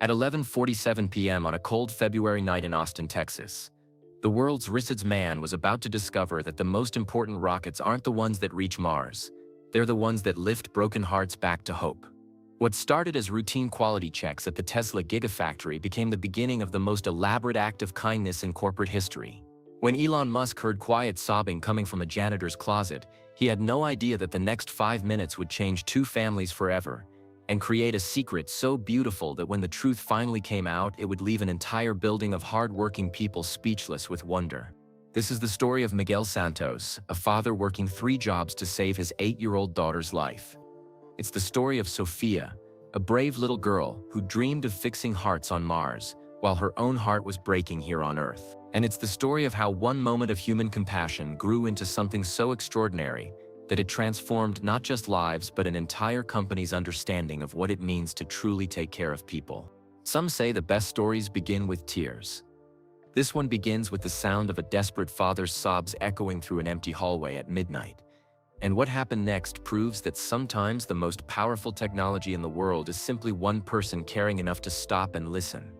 At 11:47 p.m. on a cold February night in Austin, Texas, the world's richest man was about to discover that the most important rockets aren't the ones that reach Mars. They're the ones that lift broken hearts back to hope. What started as routine quality checks at the Tesla Gigafactory became the beginning of the most elaborate act of kindness in corporate history. When Elon Musk heard quiet sobbing coming from a janitor's closet, he had no idea that the next 5 minutes would change two families forever and create a secret so beautiful that when the truth finally came out, it would leave an entire building of hard-working people speechless with wonder. This is the story of Miguel Santos, a father working 3 jobs to save his 8-year-old daughter's life. It's the story of Sophia, a brave little girl who dreamed of fixing hearts on Mars, while her own heart was breaking here on Earth. And it's the story of how one moment of human compassion grew into something so extraordinary that it transformed not just lives but an entire company's understanding of what it means to truly take care of people. Some say the best stories begin with tears. This one begins with the sound of a desperate father's sobs echoing through an empty hallway at midnight. And what happened next proves that sometimes the most powerful technology in the world is simply one person caring enough to stop and listen.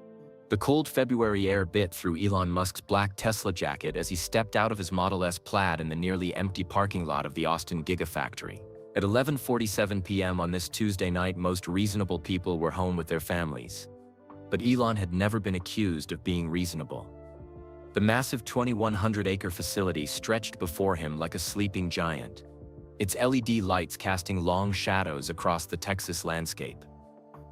The cold February air bit through Elon Musk's black Tesla jacket as he stepped out of his Model S Plaid in the nearly empty parking lot of the Austin Gigafactory. At 11:47 p.m. on this Tuesday night, most reasonable people were home with their families. But Elon had never been accused of being reasonable. The massive 2,100-acre facility stretched before him like a sleeping giant, its LED lights casting long shadows across the Texas landscape.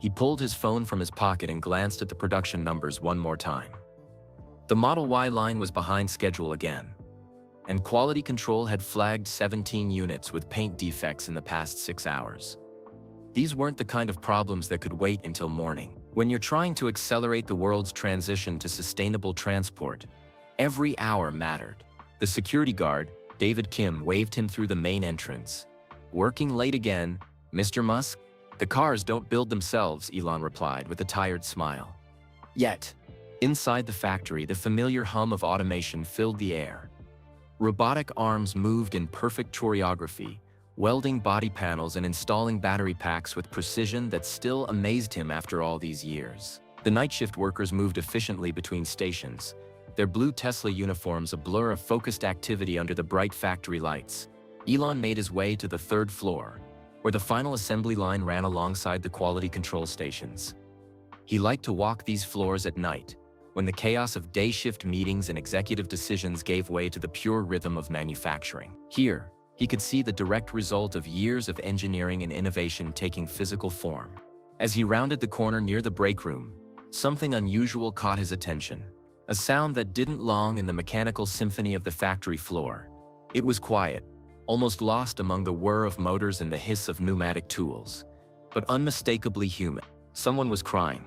He pulled his phone from his pocket and glanced at the production numbers one more time. The Model Y line was behind schedule again, and quality control had flagged 17 units with paint defects in the past 6 hours. These weren't the kind of problems that could wait until morning. When you're trying to accelerate the world's transition to sustainable transport, every hour mattered. The security guard, David Kim, waved him through the main entrance. "Working late again, Mr. Musk?" "The cars don't build themselves," Elon replied with a tired smile. Yet, inside the factory, the familiar hum of automation filled the air. Robotic arms moved in perfect choreography, welding body panels and installing battery packs with precision that still amazed him after all these years. The night shift workers moved efficiently between stations, their blue Tesla uniforms a blur of focused activity under the bright factory lights. Elon made his way to the 3rd floor, where the final assembly line ran alongside the quality control stations. He liked to walk these floors at night, when the chaos of day shift meetings and executive decisions gave way to the pure rhythm of manufacturing. Here, he could see the direct result of years of engineering and innovation taking physical form. As he rounded the corner near the break room, something unusual caught his attention. A sound that didn't belong in the mechanical symphony of the factory floor. It was quiet, almost lost among the whir of motors and the hiss of pneumatic tools, but unmistakably human. Someone was crying.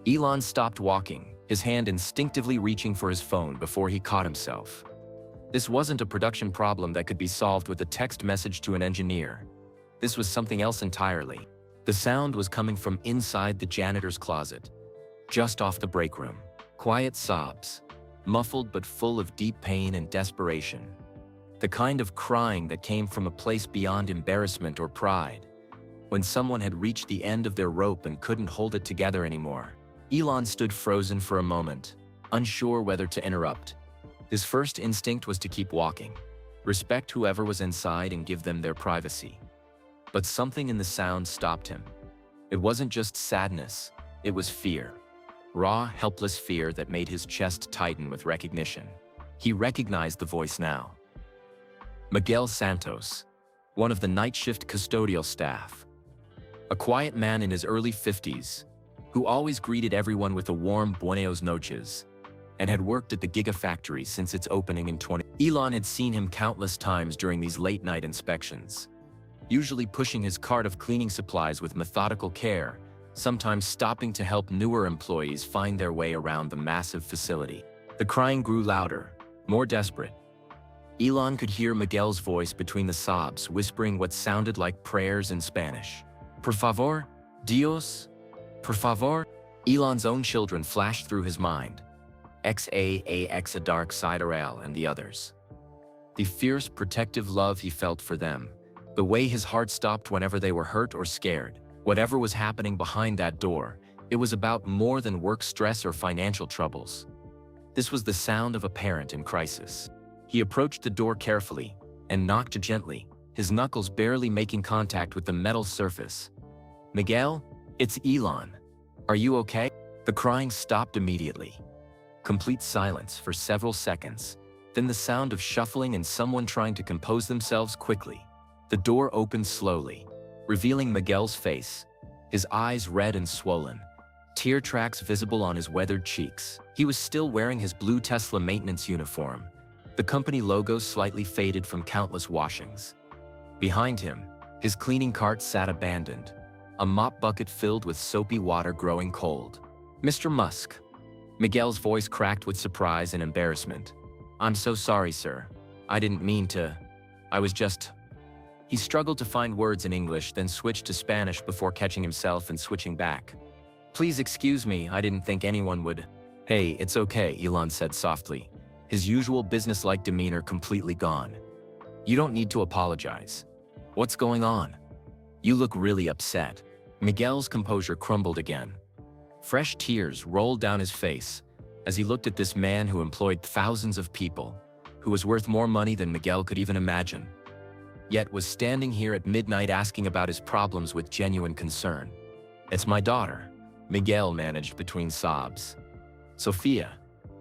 Elon stopped walking, his hand instinctively reaching for his phone before he caught himself. This wasn't a production problem that could be solved with a text message to an engineer. This was something else entirely. The sound was coming from inside the janitor's closet, just off the break room. Quiet sobs, muffled but full of deep pain and desperation. The kind of crying that came from a place beyond embarrassment or pride, when someone had reached the end of their rope and couldn't hold it together anymore. Elon stood frozen for a moment, unsure whether to interrupt. His first instinct was to keep walking, respect whoever was inside and give them their privacy. But something in the sound stopped him. It wasn't just sadness, it was fear. Raw, helpless fear that made his chest tighten with recognition. He recognized the voice now. Miguel Santos, one of the night shift custodial staff. A quiet man in his early 50s, who always greeted everyone with a warm buenos noches, and had worked at the Gigafactory since its opening in 20. Elon had seen him countless times during these late-night inspections, usually pushing his cart of cleaning supplies with methodical care, sometimes stopping to help newer employees find their way around the massive facility. The crying grew louder, more desperate. Elon could hear Miguel's voice between the sobs, whispering what sounded like prayers in Spanish. "Por favor, Dios, por favor." Elon's own children flashed through his mind. XAAX, a dark side Aral, and the others. The fierce, protective love he felt for them. The way his heart stopped whenever they were hurt or scared. Whatever was happening behind that door, It was about more than work stress or financial troubles. This was the sound of a parent in crisis. He approached the door carefully and knocked gently, his knuckles barely making contact with the metal surface. "Miguel, it's Elon. Are you okay?" The crying stopped immediately. Complete silence for several seconds, then the sound of shuffling and someone trying to compose themselves quickly. The door opened slowly, revealing Miguel's face, his eyes red and swollen, tear tracks visible on his weathered cheeks. He was still wearing his blue Tesla maintenance uniform, the company logo slightly faded from countless washings. Behind him, his cleaning cart sat abandoned, a mop bucket filled with soapy water growing cold. "Mr. Musk." Miguel's voice cracked with surprise and embarrassment. "I'm so sorry, sir. I didn't mean to. I was just..." He struggled to find words in English, then switched to Spanish before catching himself and switching back. "Please excuse me, I didn't think anyone would..." "Hey, it's okay," Elon said softly, his usual businesslike demeanor completely gone. "You don't need to apologize. What's going on? You look really upset." Miguel's composure crumbled again. Fresh tears rolled down his face as he looked at this man who employed thousands of people, who was worth more money than Miguel could even imagine, yet was standing here at midnight asking about his problems with genuine concern. "It's my daughter," Miguel managed between sobs. "Sophia.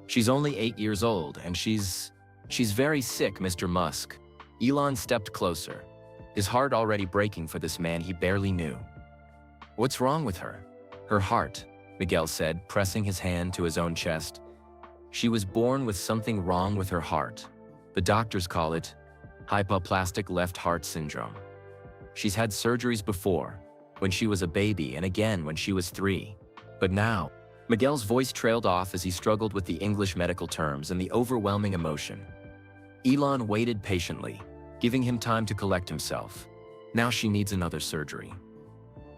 She's only 8 years old and she's very sick, Mr. Musk." Elon stepped closer, his heart already breaking for this man he barely knew. "What's wrong with her?" "Her heart," Miguel said, pressing his hand to his own chest. "She was born with something wrong with her heart. The doctors call it hypoplastic left heart syndrome. She's had surgeries before, when she was a baby and again when she was 3. But now..." Miguel's voice trailed off as he struggled with the English medical terms and the overwhelming emotion. Elon waited patiently, giving him time to collect himself. "Now she needs another surgery.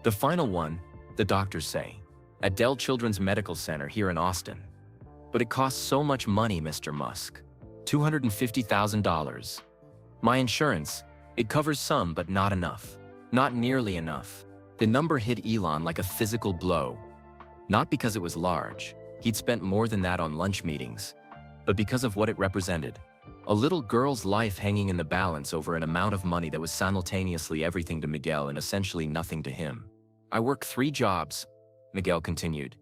The final one, the doctors say, at Dell Children's Medical Center here in Austin. But it costs so much money, Mr. Musk. $250,000. My insurance, it covers some but not enough. Not nearly enough." The number hit Elon like a physical blow. Not because it was large, he'd spent more than that on lunch meetings, but because of what it represented. A little girl's life hanging in the balance over an amount of money that was simultaneously everything to Miguel and essentially nothing to him. "I work 3 jobs, Miguel continued,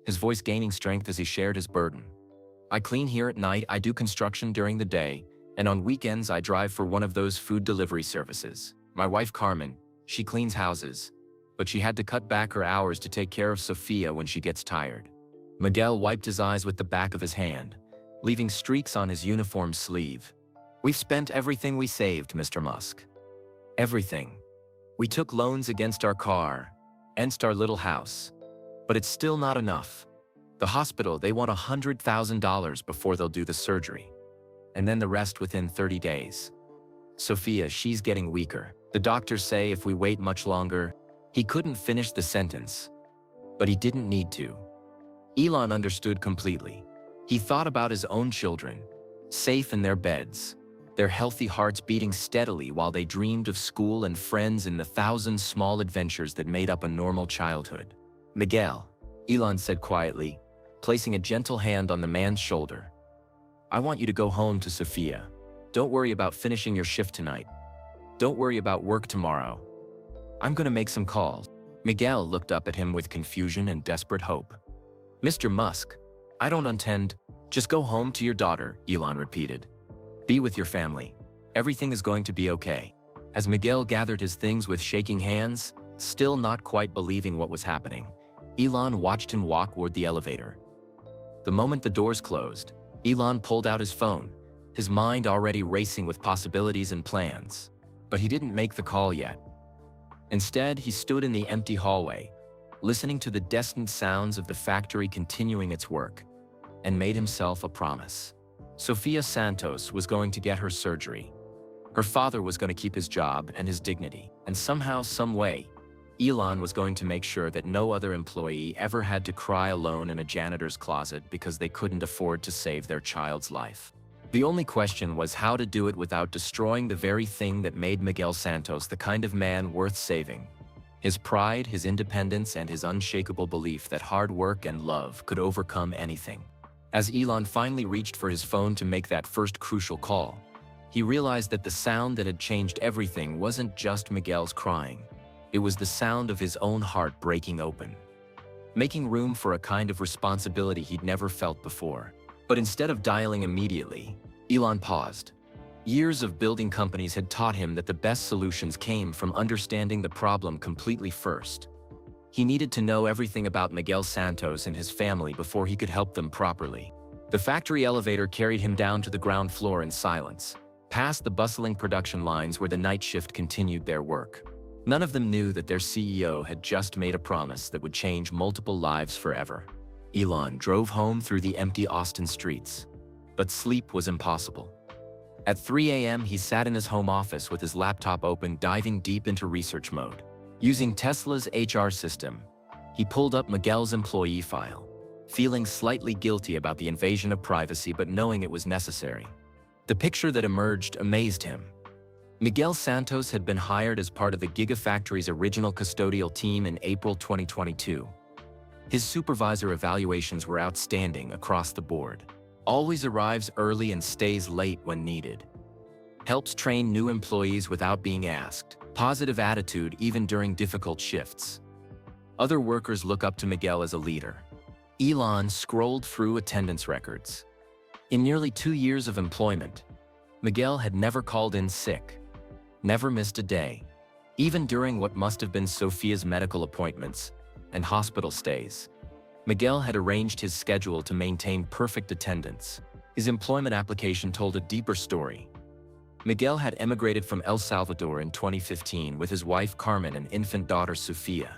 his voice gaining strength as he shared his burden. "I clean here at night, I do construction during the day, and on weekends I drive for one of those food delivery services. My wife Carmen, she cleans houses, but she had to cut back her hours to take care of Sophia when she gets tired." Miguel wiped his eyes with the back of his hand, leaving streaks on his uniform sleeve. "We've spent everything we saved, Mr. Musk. Everything. We took loans against our car, against our little house. But it's still not enough. The hospital, they want $100,000 before they'll do the surgery. And then the rest within 30 days. Sophia, she's getting weaker. The doctors say if we wait much longer..." He couldn't finish the sentence, but he didn't need to. Elon understood completely. He thought about his own children, safe in their beds, their healthy hearts beating steadily while they dreamed of school and friends and the 1,000 small adventures that made up a normal childhood. "Miguel," Elon said quietly, placing a gentle hand on the man's shoulder. "I want you to go home to Sophia. Don't worry about finishing your shift tonight. Don't worry about work tomorrow. I'm gonna make some calls." Miguel looked up at him with confusion and desperate hope. "Mr. Musk, I don't intend..." "Just go home to your daughter," Elon repeated. "Be with your family. Everything is going to be okay." As Miguel gathered his things with shaking hands, still not quite believing what was happening, Elon watched him walk toward the elevator. The moment the doors closed, Elon pulled out his phone, his mind already racing with possibilities and plans. But he didn't make the call yet. Instead, he stood in the empty hallway, listening to the distant sounds of the factory continuing its work, and made himself a promise. Sophia Santos was going to get her surgery. Her father was going to keep his job and his dignity, and somehow, some way, Elon was going to make sure that no other employee ever had to cry alone in a janitor's closet because they couldn't afford to save their child's life. The only question was how to do it without destroying the very thing that made Miguel Santos the kind of man worth saving. His pride, his independence, and his unshakable belief that hard work and love could overcome anything. As Elon finally reached for his phone to make that first crucial call, he realized that the sound that had changed everything wasn't just Miguel's crying. It was the sound of his own heart breaking open, making room for a kind of responsibility he'd never felt before. But instead of dialing immediately, Elon paused. Years of building companies had taught him that the best solutions came from understanding the problem completely first. He needed to know everything about Miguel Santos and his family before he could help them properly. The factory elevator carried him down to the ground floor in silence, past the bustling production lines where the night shift continued their work. None of them knew that their CEO had just made a promise that would change multiple lives forever. Elon drove home through the empty Austin streets, but sleep was impossible. At 3 a.m., he sat in his home office with his laptop open, diving deep into research mode. Using Tesla's HR system, he pulled up Miguel's employee file, feeling slightly guilty about the invasion of privacy but knowing it was necessary. The picture that emerged amazed him. Miguel Santos had been hired as part of the Gigafactory's original custodial team in April 2022. His supervisor evaluations were outstanding across the board. Always arrives early and stays late when needed. Helps train new employees without being asked. Positive attitude even during difficult shifts. Other workers look up to Miguel as a leader. Elon scrolled through attendance records. In nearly 2 years of employment, Miguel had never called in sick, never missed a day, even during what must have been Sophia's medical appointments and hospital stays. Miguel had arranged his schedule to maintain perfect attendance. His employment application told a deeper story. Miguel had emigrated from El Salvador in 2015 with his wife Carmen and infant daughter Sofia.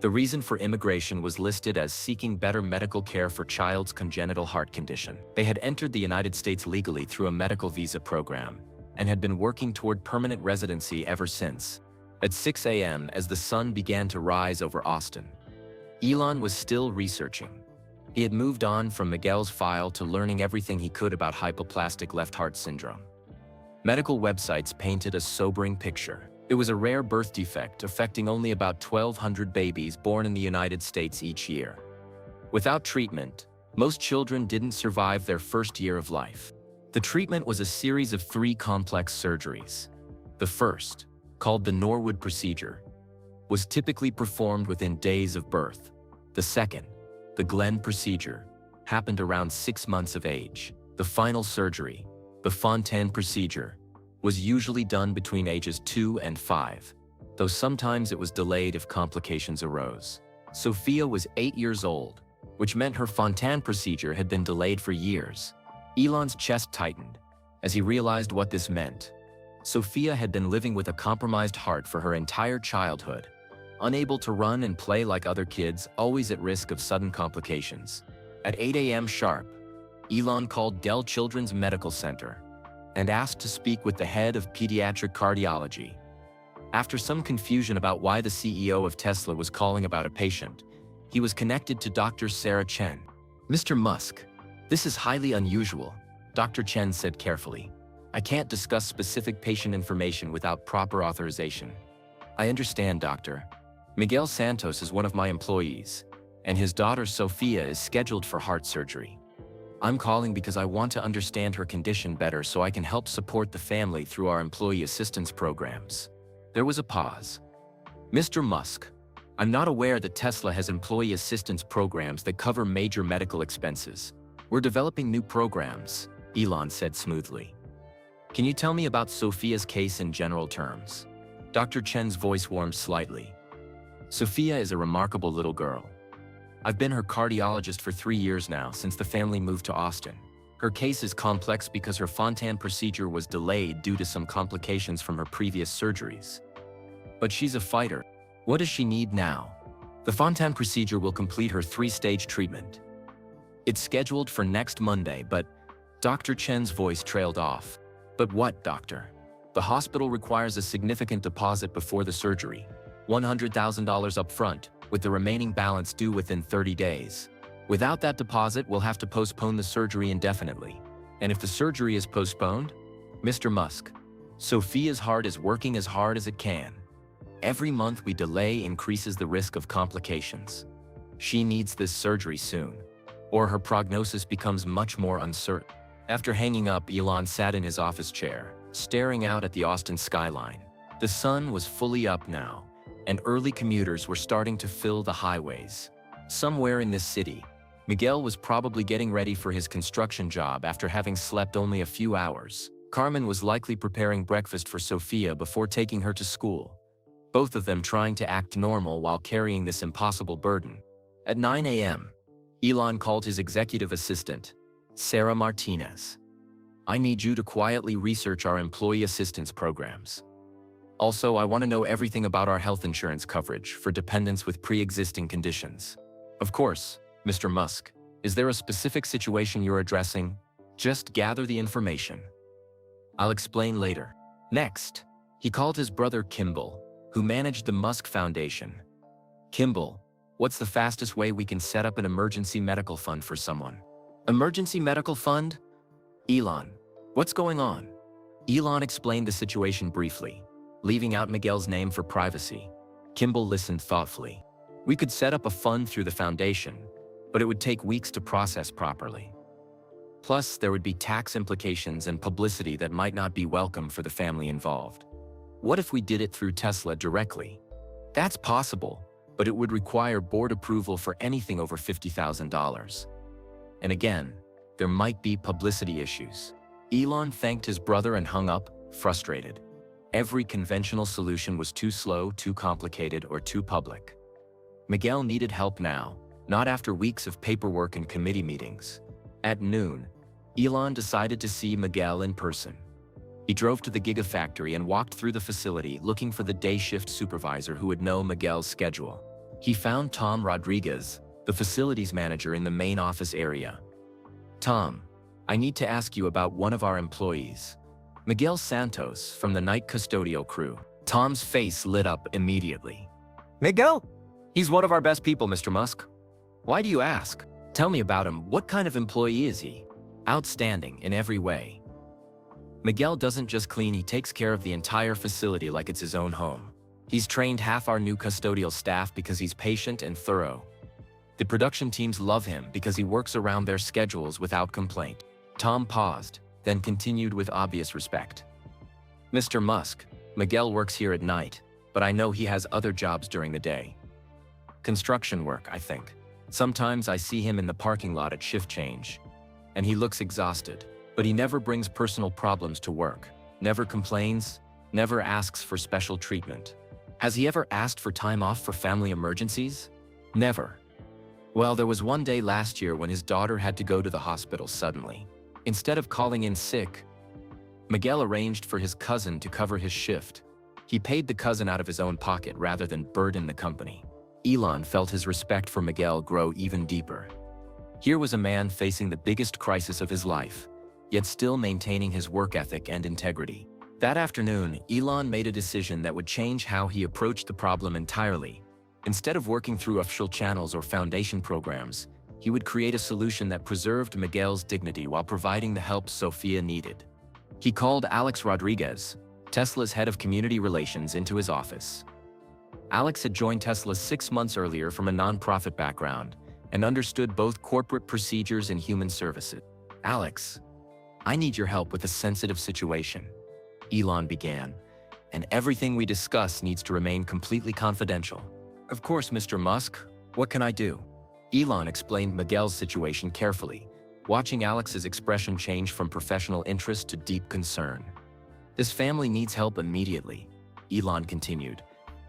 The reason for immigration was listed as seeking better medical care for child's congenital heart condition. They had entered the United States legally through a medical visa program and had been working toward permanent residency ever since. At 6 a.m., as the sun began to rise over Austin, Elon was still researching. He had moved on from Miguel's file to learning everything he could about hypoplastic left heart syndrome. Medical websites painted a sobering picture. It was a rare birth defect affecting only about 1,200 babies born in the United States each year. Without treatment, most children didn't survive their first year of life. The treatment was a series of 3 complex surgeries. The first, called the Norwood procedure, was typically performed within days of birth. The second, the Glenn procedure, happened around 6 months of age. The final surgery, the Fontaine procedure, was usually done between ages 2 and 5, though sometimes it was delayed if complications arose. Sophia was 8 years old, which meant her Fontaine procedure had been delayed for years. Elon's chest tightened as he realized what this meant. Sophia had been living with a compromised heart for her entire childhood, unable to run and play like other kids, always at risk of sudden complications. At 8 a.m. sharp, Elon called Dell Children's Medical Center and asked to speak with the head of pediatric cardiology. After some confusion about why the CEO of Tesla was calling about a patient, he was connected to Dr. Sarah Chen. "Mr. Musk, this is highly unusual," Dr. Chen said carefully. "I can't discuss specific patient information without proper authorization." "I understand, doctor. Miguel Santos is one of my employees, and his daughter Sophia is scheduled for heart surgery. I'm calling because I want to understand her condition better so I can help support the family through our employee assistance programs." There was a pause. "Mr. Musk, I'm not aware that Tesla has employee assistance programs that cover major medical expenses. We're developing new programs," Elon said smoothly. "Can you tell me about Sophia's case in general terms?" Dr. Chen's voice warmed slightly. "Sophia is a remarkable little girl. I've been her cardiologist for 3 years now, since the family moved to Austin. Her case is complex because her Fontaine procedure was delayed due to some complications from her previous surgeries. But she's a fighter. What does she need now?" "The Fontaine procedure will complete her 3-stage treatment. It's scheduled for next Monday, but..." Dr. Chen's voice trailed off. "But what, doctor?" "The hospital requires a significant deposit before the surgery, $100,000 up front, with the remaining balance due within 30 days. Without that deposit, we'll have to postpone the surgery indefinitely. And if the surgery is postponed, Mr. Musk, Sophia's heart is working as hard as it can. Every month we delay increases the risk of complications. She needs this surgery soon, or her prognosis becomes much more uncertain. After hanging up, Elon sat in his office chair, staring out at the Austin skyline. The sun was fully up now, and early commuters were starting to fill the highways. Somewhere in this city, Miguel was probably getting ready for his construction job after having slept only a few hours. Carmen was likely preparing breakfast for Sofia before taking her to school, both of them trying to act normal while carrying this impossible burden. At 9 a.m., Elon called his executive assistant, Sarah Martinez. "I need you to quietly research our employee assistance programs. Also, I want to know everything about our health insurance coverage for dependents with pre-existing conditions." "Of course, Mr. Musk. Is there a specific situation you're addressing? Just gather the information. I'll explain later." Next, he called his brother Kimball, who managed the Musk Foundation. "Kimball, what's the fastest way we can set up an emergency medical fund for someone?" "Emergency medical fund? Elon, what's going on?" Elon explained the situation briefly, leaving out Miguel's name for privacy. Kimball listened thoughtfully. "We could set up a fund through the foundation, but it would take weeks to process properly. Plus, there would be tax implications and publicity that might not be welcome for the family involved. What if we did it through Tesla directly?" "That's possible, but it would require board approval for anything over $50,000. And again, there might be publicity issues." Elon thanked his brother and hung up, frustrated. Every conventional solution was too slow, too complicated, or too public. Miguel needed help now, not after weeks of paperwork and committee meetings. At noon, Elon decided to see Miguel in person. He drove to the Gigafactory and walked through the facility looking for the day shift supervisor who would know Miguel's schedule. He found Tom Rodriguez, the facilities manager, in the main office area. "Tom, I need to ask you about one of our employees, Miguel Santos from the night custodial crew." Tom's face lit up immediately. "Miguel? He's one of our best people, Mr. Musk. Why do you ask? Tell me about him. What kind of employee is he?" "Outstanding in every way. Miguel doesn't just clean, he takes care of the entire facility like it's his own home. He's trained half our new custodial staff because he's patient and thorough. The production teams love him because he works around their schedules without complaint." Tom paused, then continued with obvious respect. "Mr. Musk, Miguel works here at night, but I know he has other jobs during the day. Construction work, I think. Sometimes I see him in the parking lot at shift change, and he looks exhausted, but he never brings personal problems to work, never complains, never asks for special treatment. Has he ever asked for time off for family emergencies? Never. Well, there was one day last year when his daughter had to go to the hospital suddenly. Instead of calling in sick, Miguel arranged for his cousin to cover his shift. He paid the cousin out of his own pocket rather than burden the company." Elon felt his respect for Miguel grow even deeper. Here was a man facing the biggest crisis of his life, yet still maintaining his work ethic and integrity. That afternoon, Elon made a decision that would change how he approached the problem entirely. Instead of working through official channels or foundation programs, he would create a solution that preserved Miguel's dignity while providing the help Sofia needed. He called Alex Rodriguez, Tesla's head of community relations, into his office. Alex had joined Tesla 6 months earlier from a nonprofit background and understood both corporate procedures and human services. "Alex, I need your help with a sensitive situation," Elon began, "and everything we discuss needs to remain completely confidential." "Of course, Mr. Musk. What can I do?" Elon explained Miguel's situation carefully, watching Alex's expression change from professional interest to deep concern. "This family needs help immediately," Elon continued,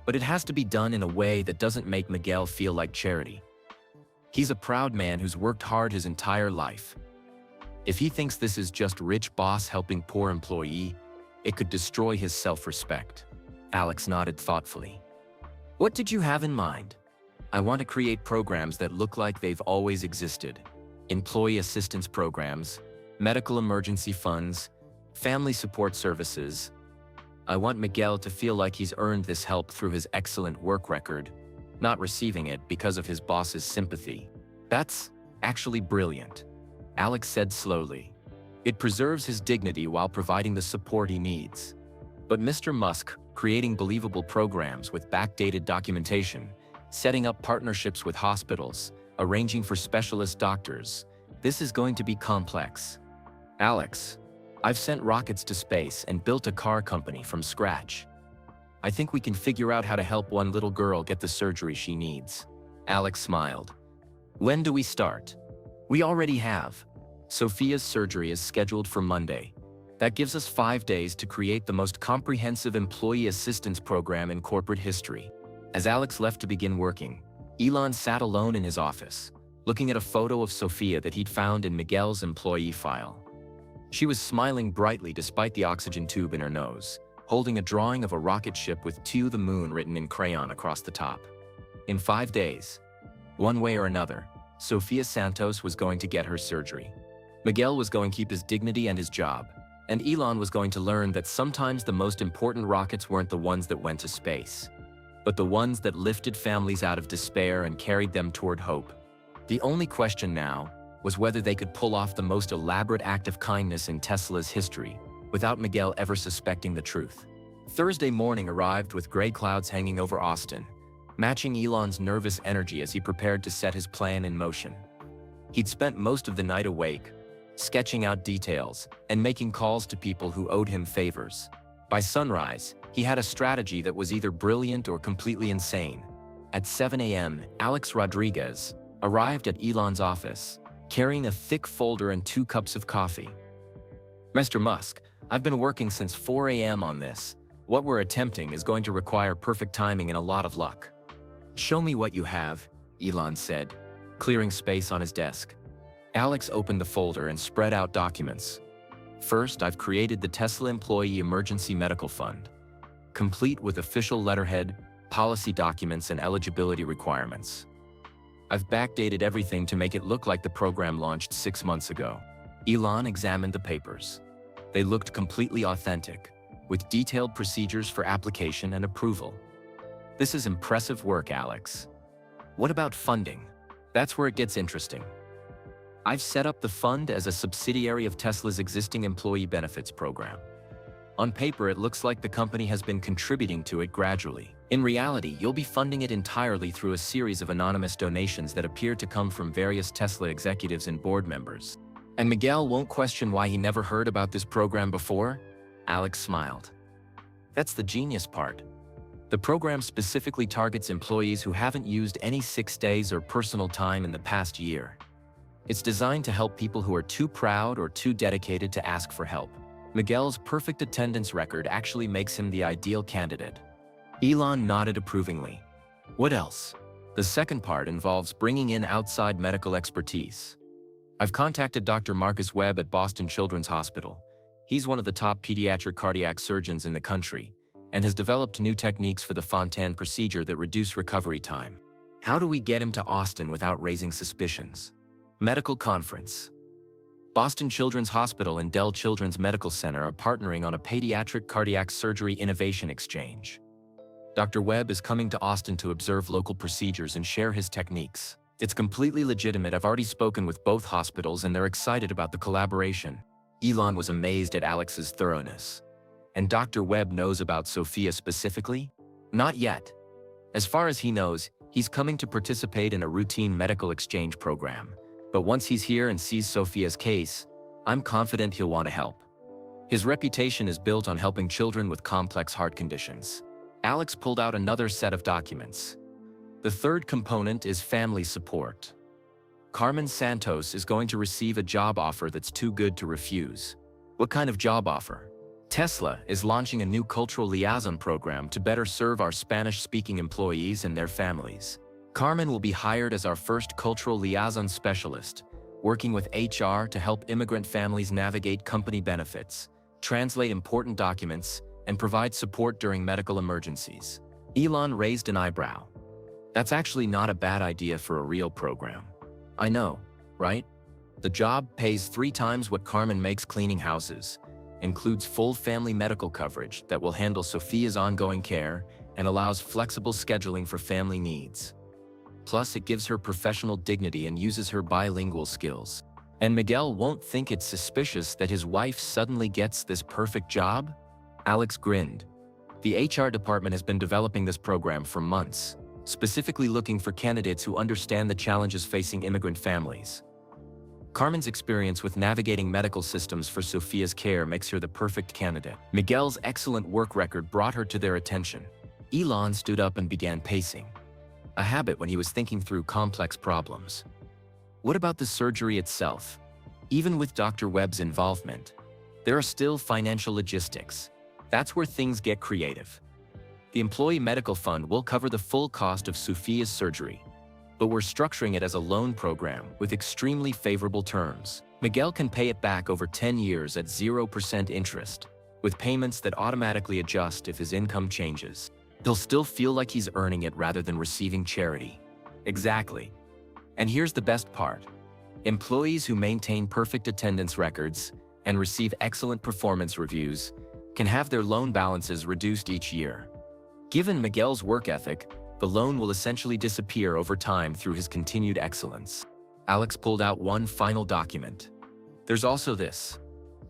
"but it has to be done in a way that doesn't make Miguel feel like charity. He's a proud man who's worked hard his entire life. If he thinks this is just rich boss helping poor employee, it could destroy his self-respect." Alex nodded thoughtfully. "What did you have in mind?" "I want to create programs that look like they've always existed. Employee assistance programs, medical emergency funds, family support services. I want Miguel to feel like he's earned this help through his excellent work record, not receiving it because of his boss's sympathy." "That's actually brilliant," Alex said slowly. "It preserves his dignity while providing the support he needs. But Mr. Musk, creating believable programs with backdated documentation, setting up partnerships with hospitals, arranging for specialist doctors. This is going to be complex. Alex, I've sent rockets to space and built a car company from scratch. I think we can figure out how to help one little girl get the surgery she needs. Alex smiled. When do we start? We already have. Sophia's surgery is scheduled for Monday. That gives us 5 days to create the most comprehensive employee assistance program in corporate history. As Alex left to begin working, Elon sat alone in his office, looking at a photo of Sophia that he'd found in Miguel's employee file. She was smiling brightly despite the oxygen tube in her nose, holding a drawing of a rocket ship with "To the Moon" written in crayon across the top. In 5 days, one way or another, Sophia Santos was going to get her surgery. Miguel was going to keep his dignity and his job, and Elon was going to learn that sometimes the most important rockets weren't the ones that went to space, but the ones that lifted families out of despair and carried them toward hope. The only question now was whether they could pull off the most elaborate act of kindness in Tesla's history, without Miguel ever suspecting the truth. Thursday morning arrived with gray clouds hanging over Austin, matching Elon's nervous energy as he prepared to set his plan in motion. He'd spent most of the night awake, sketching out details and making calls to people who owed him favors. By sunrise, he had a strategy that was either brilliant or completely insane. At 7 a.m., Alex Rodriguez arrived at Elon's office, carrying a thick folder and 2 cups of coffee. Mr. Musk, I've been working since 4 a.m. on this. What we're attempting is going to require perfect timing and a lot of luck. Show me what you have, Elon said, clearing space on his desk. Alex opened the folder and spread out documents. First, I've created the Tesla Employee Emergency Medical Fund, complete with official letterhead, policy documents, and eligibility requirements. I've backdated everything to make it look like the program launched 6 months ago. Elon examined the papers. They looked completely authentic, with detailed procedures for application and approval. This is impressive work, Alex. What about funding? That's where it gets interesting. I've set up the fund as a subsidiary of Tesla's existing employee benefits program. On paper, it looks like the company has been contributing to it gradually. In reality, you'll be funding it entirely through a series of anonymous donations that appear to come from various Tesla executives and board members. And Miguel won't question why he never heard about this program before? Alex smiled. That's the genius part. The program specifically targets employees who haven't used any 6 days or personal time in the past year. It's designed to help people who are too proud or too dedicated to ask for help. Miguel's perfect attendance record actually makes him the ideal candidate. Elon nodded approvingly. What else? The second part involves bringing in outside medical expertise. I've contacted Dr. Marcus Webb at Boston Children's Hospital. He's one of the top pediatric cardiac surgeons in the country and has developed new techniques for the Fontan procedure that reduce recovery time. How do we get him to Austin without raising suspicions? Medical conference. Boston Children's Hospital and Dell Children's Medical Center are partnering on a pediatric cardiac surgery innovation exchange. Dr. Webb is coming to Austin to observe local procedures and share his techniques. It's completely legitimate. I've already spoken with both hospitals and they're excited about the collaboration. Elon was amazed at Alex's thoroughness. And Dr. Webb knows about Sophia specifically? Not yet. As far as he knows, he's coming to participate in a routine medical exchange program. But once he's here and sees Sophia's case, I'm confident he'll want to help. His reputation is built on helping children with complex heart conditions. Alex pulled out another set of documents. The third component is family support. Carmen Santos is going to receive a job offer that's too good to refuse. What kind of job offer? Tesla is launching a new cultural liaison program to better serve our Spanish-speaking employees and their families. Carmen will be hired as our first cultural liaison specialist, working with HR to help immigrant families navigate company benefits, translate important documents, and provide support during medical emergencies. Elon raised an eyebrow. That's actually not a bad idea for a real program. I know, right? The job pays 3 times what Carmen makes cleaning houses, includes full family medical coverage that will handle Sophia's ongoing care, and allows flexible scheduling for family needs. Plus, it gives her professional dignity and uses her bilingual skills. And Miguel won't think it's suspicious that his wife suddenly gets this perfect job? Alex grinned. The HR department has been developing this program for months, specifically looking for candidates who understand the challenges facing immigrant families. Carmen's experience with navigating medical systems for Sophia's care makes her the perfect candidate. Miguel's excellent work record brought her to their attention. Elon stood up and began pacing, a habit when he was thinking through complex problems. What about the surgery itself? Even with Dr. Webb's involvement, there are still financial logistics. That's where things get creative. The Employee Medical Fund will cover the full cost of Sophia's surgery, but we're structuring it as a loan program with extremely favorable terms. Miguel can pay it back over 10 years at 0% interest, with payments that automatically adjust if his income changes. He'll still feel like he's earning it rather than receiving charity. Exactly. And here's the best part. Employees who maintain perfect attendance records and receive excellent performance reviews can have their loan balances reduced each year. Given Miguel's work ethic, the loan will essentially disappear over time through his continued excellence. Alex pulled out one final document. There's also this.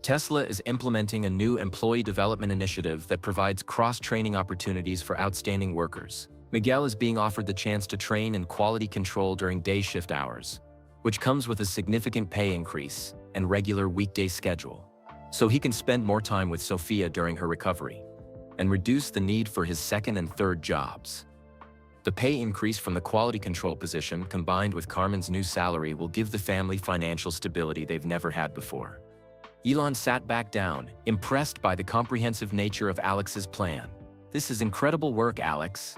Tesla is implementing a new employee development initiative that provides cross-training opportunities for outstanding workers. Miguel is being offered the chance to train in quality control during day shift hours, which comes with a significant pay increase and regular weekday schedule, so he can spend more time with Sophia during her recovery and reduce the need for his second and third jobs. The pay increase from the quality control position combined with Carmen's new salary will give the family financial stability they've never had before. Elon sat back down, impressed by the comprehensive nature of Alex's plan. This is incredible work, Alex.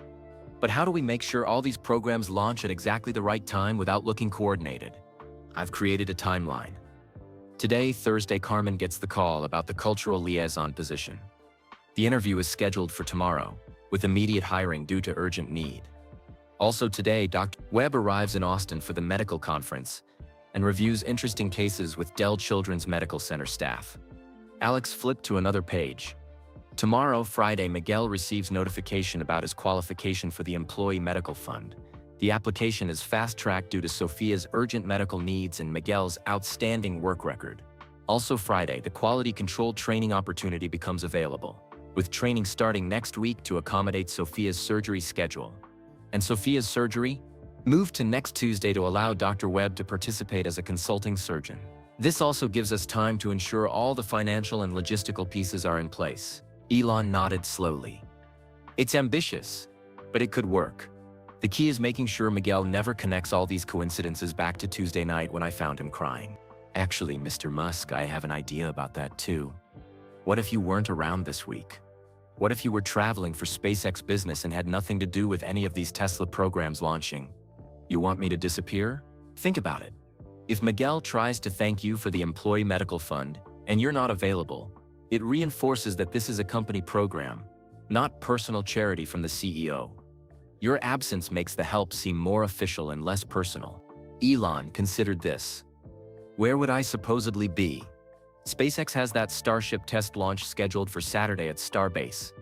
But how do we make sure all these programs launch at exactly the right time without looking coordinated? I've created a timeline. Today, Thursday, Carmen gets the call about the cultural liaison position. The interview is scheduled for tomorrow, with immediate hiring due to urgent need. Also today, Dr. Webb arrives in Austin for the medical conference and reviews interesting cases with Dell Children's Medical Center staff. Alex flipped to another page. Tomorrow, Friday, Miguel receives notification about his qualification for the Employee Medical Fund. The application is fast-tracked due to Sophia's urgent medical needs and Miguel's outstanding work record. Also Friday, the quality control training opportunity becomes available, with training starting next week to accommodate Sophia's surgery schedule. And Sophia's surgery moved to next Tuesday to allow Dr. Webb to participate as a consulting surgeon. This also gives us time to ensure all the financial and logistical pieces are in place. Elon nodded slowly. It's ambitious, but it could work. The key is making sure Miguel never connects all these coincidences back to Tuesday night when I found him crying. Actually, Mr. Musk, I have an idea about that too. What if you weren't around this week? What if you were traveling for SpaceX business and had nothing to do with any of these Tesla programs launching? You want me to disappear? Think about it. If Miguel tries to thank you for the Employee Medical Fund and you're not available, it reinforces that this is a company program, not personal charity from the CEO. Your absence makes the help seem more official and less personal. Elon considered this. Where would I supposedly be? SpaceX has that Starship test launch scheduled for Saturday at Starbase.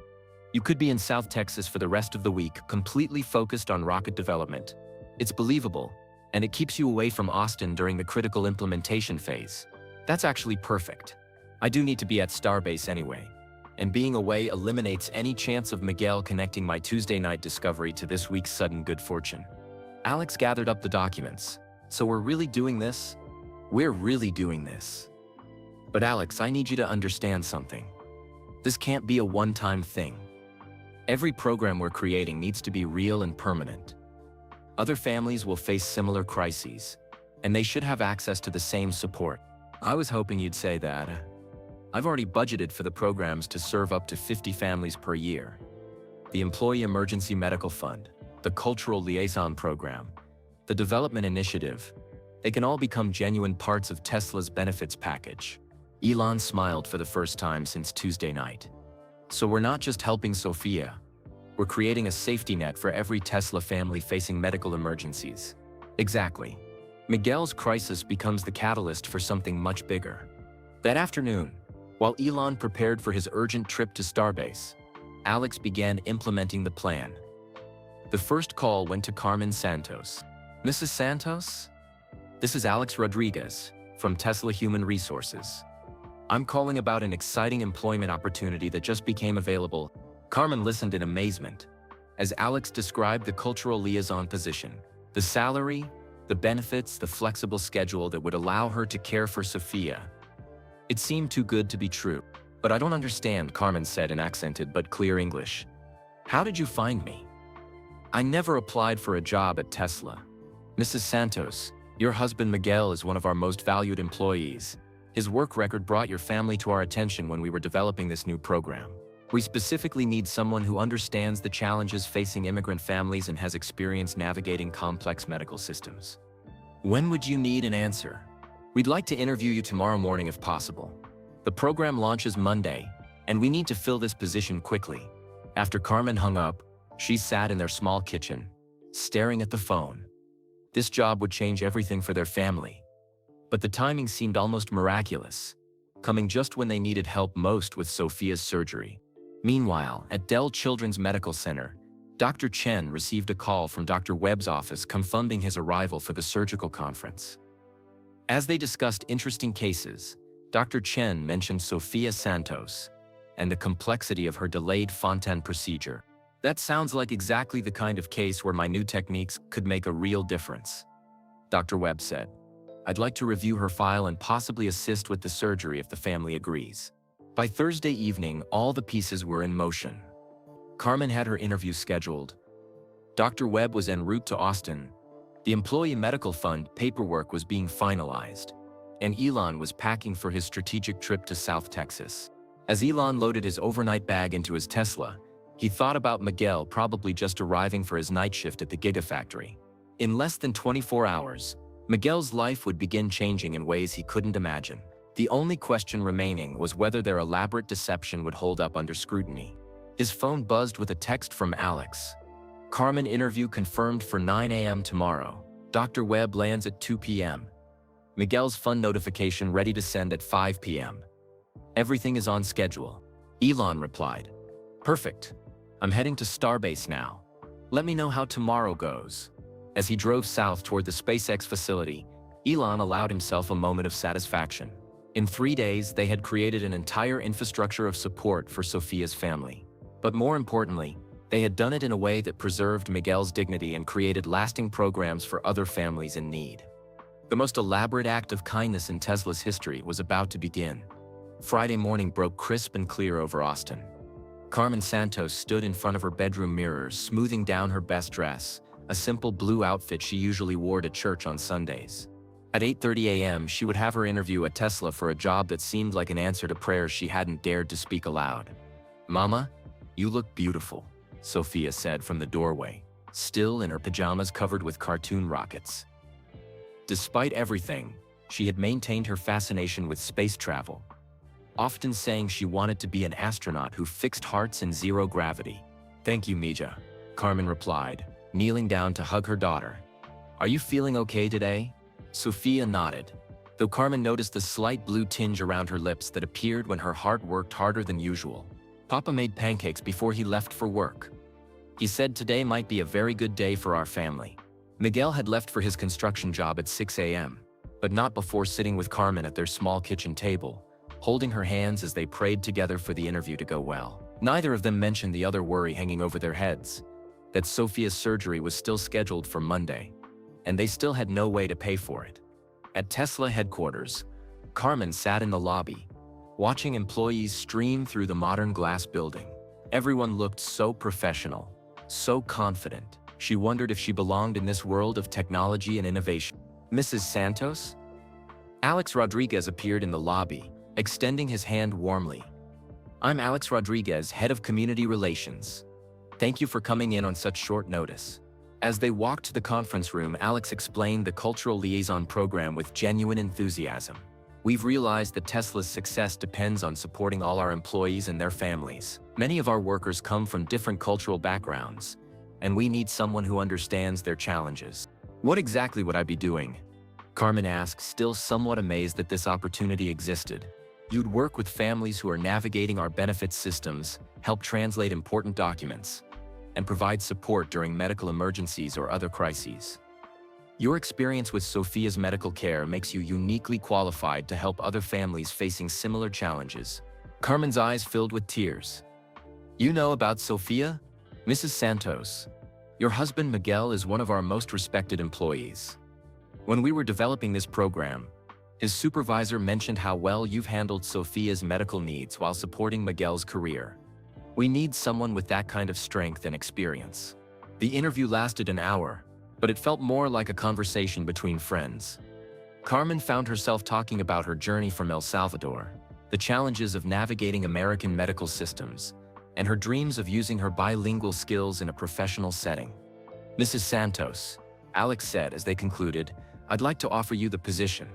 You could be in South Texas for the rest of the week, completely focused on rocket development. It's believable, and it keeps you away from Austin during the critical implementation phase. That's actually perfect. I do need to be at Starbase anyway, and being away eliminates any chance of Miguel connecting my Tuesday night discovery to this week's sudden good fortune. Alex gathered up the documents. So we're really doing this? We're really doing this. But Alex, I need you to understand something. This can't be a one-time thing. Every program we're creating needs to be real and permanent. Other families will face similar crises, and they should have access to the same support. I was hoping you'd say that. I've already budgeted for the programs to serve up to 50 families per year. The Employee Emergency Medical Fund, the Cultural Liaison Program, the Development Initiative, they can all become genuine parts of Tesla's benefits package. Elon smiled for the first time since Tuesday night. So we're not just helping Sophia. We're creating a safety net for every Tesla family facing medical emergencies. Exactly. Miguel's crisis becomes the catalyst for something much bigger. That afternoon, while Elon prepared for his urgent trip to Starbase, Alex began implementing the plan. The first call went to Carmen Santos. Mrs. Santos? This is Alex Rodriguez from Tesla Human Resources. I'm calling about an exciting employment opportunity that just became available. Carmen listened in amazement as Alex described the cultural liaison position, the salary, the benefits, the flexible schedule that would allow her to care for Sophia. It seemed too good to be true. But I don't understand, Carmen said in accented but clear English. How did you find me? I never applied for a job at Tesla. Mrs. Santos, your husband Miguel is one of our most valued employees. His work record brought your family to our attention when we were developing this new program. We specifically need someone who understands the challenges facing immigrant families and has experience navigating complex medical systems. When would you need an answer? We'd like to interview you tomorrow morning if possible. The program launches Monday, and we need to fill this position quickly. After Carmen hung up, she sat in their small kitchen, staring at the phone. This job would change everything for their family. But the timing seemed almost miraculous, coming just when they needed help most with Sophia's surgery. Meanwhile, at Dell Children's Medical Center, Dr. Chen received a call from Dr. Webb's office confirming his arrival for the surgical conference. As they discussed interesting cases, Dr. Chen mentioned Sophia Santos and the complexity of her delayed Fontan procedure. That sounds like exactly the kind of case where my new techniques could make a real difference, Dr. Webb said. I'd like to review her file and possibly assist with the surgery if the family agrees. By Thursday evening, all the pieces were in motion. Carmen had her interview scheduled. Dr. Webb was en route to Austin. The Employee Medical Fund paperwork was being finalized, and Elon was packing for his strategic trip to South Texas. As Elon loaded his overnight bag into his Tesla, he thought about Miguel probably just arriving for his night shift at the Gigafactory. In less than 24 hours, Miguel's life would begin changing in ways he couldn't imagine. The only question remaining was whether their elaborate deception would hold up under scrutiny. His phone buzzed with a text from Alex. Carmen interview confirmed for 9 a.m. tomorrow. Dr. Webb lands at 2 p.m. Miguel's fund notification ready to send at 5 p.m. Everything is on schedule. Elon replied. Perfect. I'm heading to Starbase now. Let me know how tomorrow goes. As he drove south toward the SpaceX facility, Elon allowed himself a moment of satisfaction. In 3 days, they had created an entire infrastructure of support for Sophia's family. But more importantly, they had done it in a way that preserved Miguel's dignity and created lasting programs for other families in need. The most elaborate act of kindness in Tesla's history was about to begin. Friday morning broke crisp and clear over Austin. Carmen Santos stood in front of her bedroom mirrors, smoothing down her best dress, a simple blue outfit she usually wore to church on Sundays. At 8:30 a.m., she would have her interview at Tesla for a job that seemed like an answer to prayers she hadn't dared to speak aloud. Mama, you look beautiful, Sophia said from the doorway, still in her pajamas covered with cartoon rockets. Despite everything, she had maintained her fascination with space travel, often saying she wanted to be an astronaut who fixed hearts in zero gravity. Thank you, Mija, Carmen replied, kneeling down to hug her daughter. Are you feeling okay today? Sophia nodded, though Carmen noticed the slight blue tinge around her lips that appeared when her heart worked harder than usual. Papa made pancakes before he left for work. He said today might be a very good day for our family. Miguel had left for his construction job at 6 a.m., but not before sitting with Carmen at their small kitchen table, holding her hands as they prayed together for the interview to go well. Neither of them mentioned the other worry hanging over their heads, that Sophia's surgery was still scheduled for Monday, and they still had no way to pay for it. At Tesla headquarters, Carmen sat in the lobby, watching employees stream through the modern glass building. Everyone looked so professional, so confident. She wondered if she belonged in this world of technology and innovation. Mrs. Santos? Alex Rodriguez appeared in the lobby, extending his hand warmly. I'm Alex Rodriguez, head of community relations. Thank you for coming in on such short notice. As they walked to the conference room, Alex explained the cultural liaison program with genuine enthusiasm. We've realized that Tesla's success depends on supporting all our employees and their families. Many of our workers come from different cultural backgrounds, and we need someone who understands their challenges. What exactly would I be doing? Carmen asked, still somewhat amazed that this opportunity existed. You'd work with families who are navigating our benefits systems, help translate important documents, and provide support during medical emergencies or other crises. Your experience with Sophia's medical care makes you uniquely qualified to help other families facing similar challenges. Carmen's eyes filled with tears. You know about Sophia? Mrs. Santos. Your husband Miguel is one of our most respected employees. When we were developing this program, his supervisor mentioned how well you've handled Sophia's medical needs while supporting Miguel's career. We need someone with that kind of strength and experience. The interview lasted an hour, but it felt more like a conversation between friends. Carmen found herself talking about her journey from El Salvador, the challenges of navigating American medical systems, and her dreams of using her bilingual skills in a professional setting. Mrs. Santos, Alex said as they concluded, I'd like to offer you the position.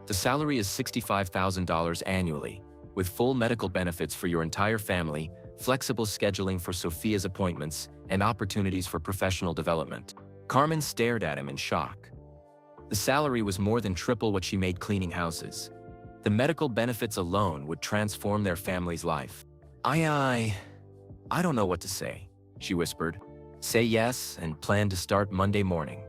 The salary is $65,000 annually, with full medical benefits for your entire family, flexible scheduling for Sophia's appointments, and opportunities for professional development. Carmen stared at him in shock. The salary was more than triple what she made cleaning houses. The medical benefits alone would transform their family's life. I don't know what to say, she whispered. Say yes and plan to start Monday morning.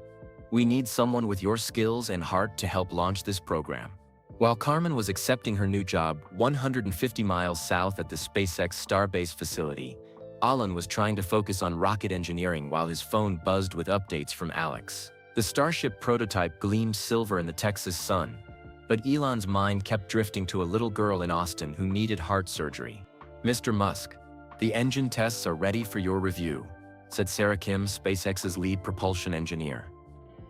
We need someone with your skills and heart to help launch this program. While Carmen was accepting her new job 150 miles south at the SpaceX Starbase facility, Alan was trying to focus on rocket engineering while his phone buzzed with updates from Alex. The Starship prototype gleamed silver in the Texas sun, but Elon's mind kept drifting to a little girl in Austin who needed heart surgery. Mr. Musk, the engine tests are ready for your review, said Sarah Kim, SpaceX's lead propulsion engineer.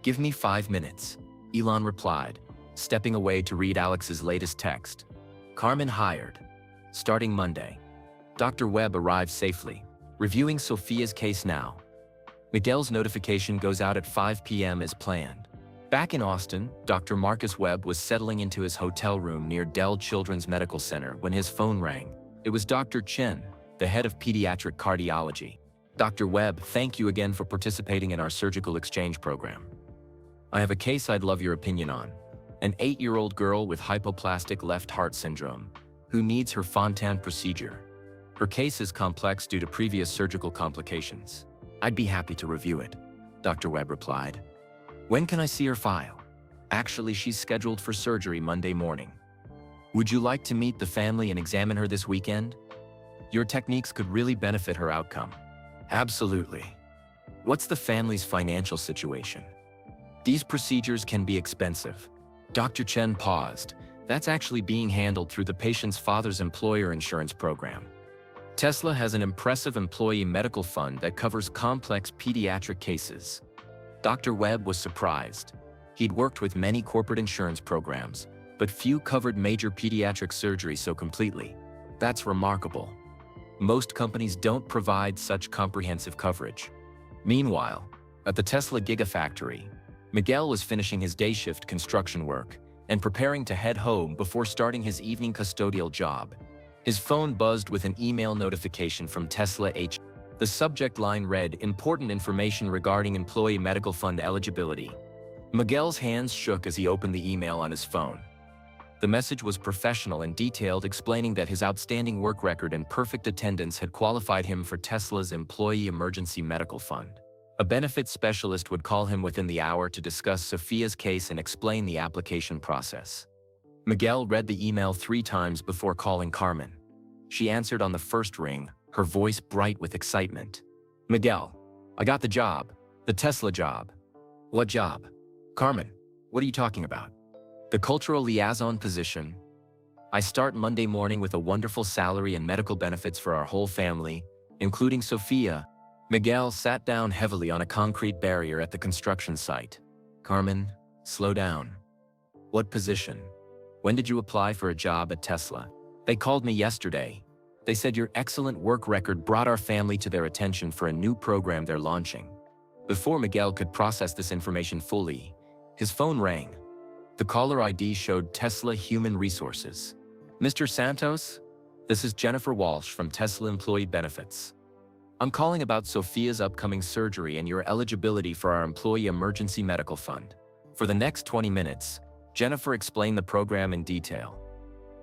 Give me 5 minutes, Elon replied, stepping away to read Alex's latest text. Carmen hired. Starting Monday. Dr. Webb arrived safely, reviewing Sophia's case now. Miguel's notification goes out at 5 p.m. as planned. Back in Austin, Dr. Marcus Webb was settling into his hotel room near Dell Children's Medical Center when his phone rang. It was Dr. Chen, the head of pediatric cardiology. Dr. Webb, thank you again for participating in our surgical exchange program. I have a case I'd love your opinion on. An 8-year-old girl with hypoplastic left heart syndrome, who needs her Fontan procedure. Her case is complex due to previous surgical complications. I'd be happy to review it, Dr. Webb replied. When can I see her file? Actually, she's scheduled for surgery Monday morning. Would you like to meet the family and examine her this weekend? Your techniques could really benefit her outcome. Absolutely. What's the family's financial situation? These procedures can be expensive. Dr. Chen paused. That's actually being handled through the patient's father's employer insurance program. Tesla has an impressive employee medical fund that covers complex pediatric cases. Dr. Webb was surprised. He'd worked with many corporate insurance programs, but few covered major pediatric surgery so completely. That's remarkable. Most companies don't provide such comprehensive coverage. Meanwhile, at the Tesla Gigafactory, Miguel was finishing his day shift construction work and preparing to head home before starting his evening custodial job. His phone buzzed with an email notification from Tesla H. The subject line read, "Important information regarding employee medical fund eligibility." Miguel's hands shook as he opened the email on his phone. The message was professional and detailed, explaining that his outstanding work record and perfect attendance had qualified him for Tesla's Employee Emergency Medical Fund. A benefits specialist would call him within the hour to discuss Sophia's case and explain the application process. Miguel read the email 3 times before calling Carmen. She answered on the first ring, her voice bright with excitement. Miguel, I got the job. The Tesla job. What job? Carmen, what are you talking about? The cultural liaison position. I start Monday morning with a wonderful salary and medical benefits for our whole family, including Sophia. Miguel sat down heavily on a concrete barrier at the construction site. Carmen, slow down. What position? When did you apply for a job at Tesla? They called me yesterday. They said your excellent work record brought our family to their attention for a new program they're launching. Before Miguel could process this information fully, his phone rang. The caller ID showed Tesla Human Resources. Mr. Santos, this is Jennifer Walsh from Tesla Employee Benefits. I'm calling about Sophia's upcoming surgery and your eligibility for our Employee Emergency Medical Fund. For the next 20 minutes, Jennifer explained the program in detail.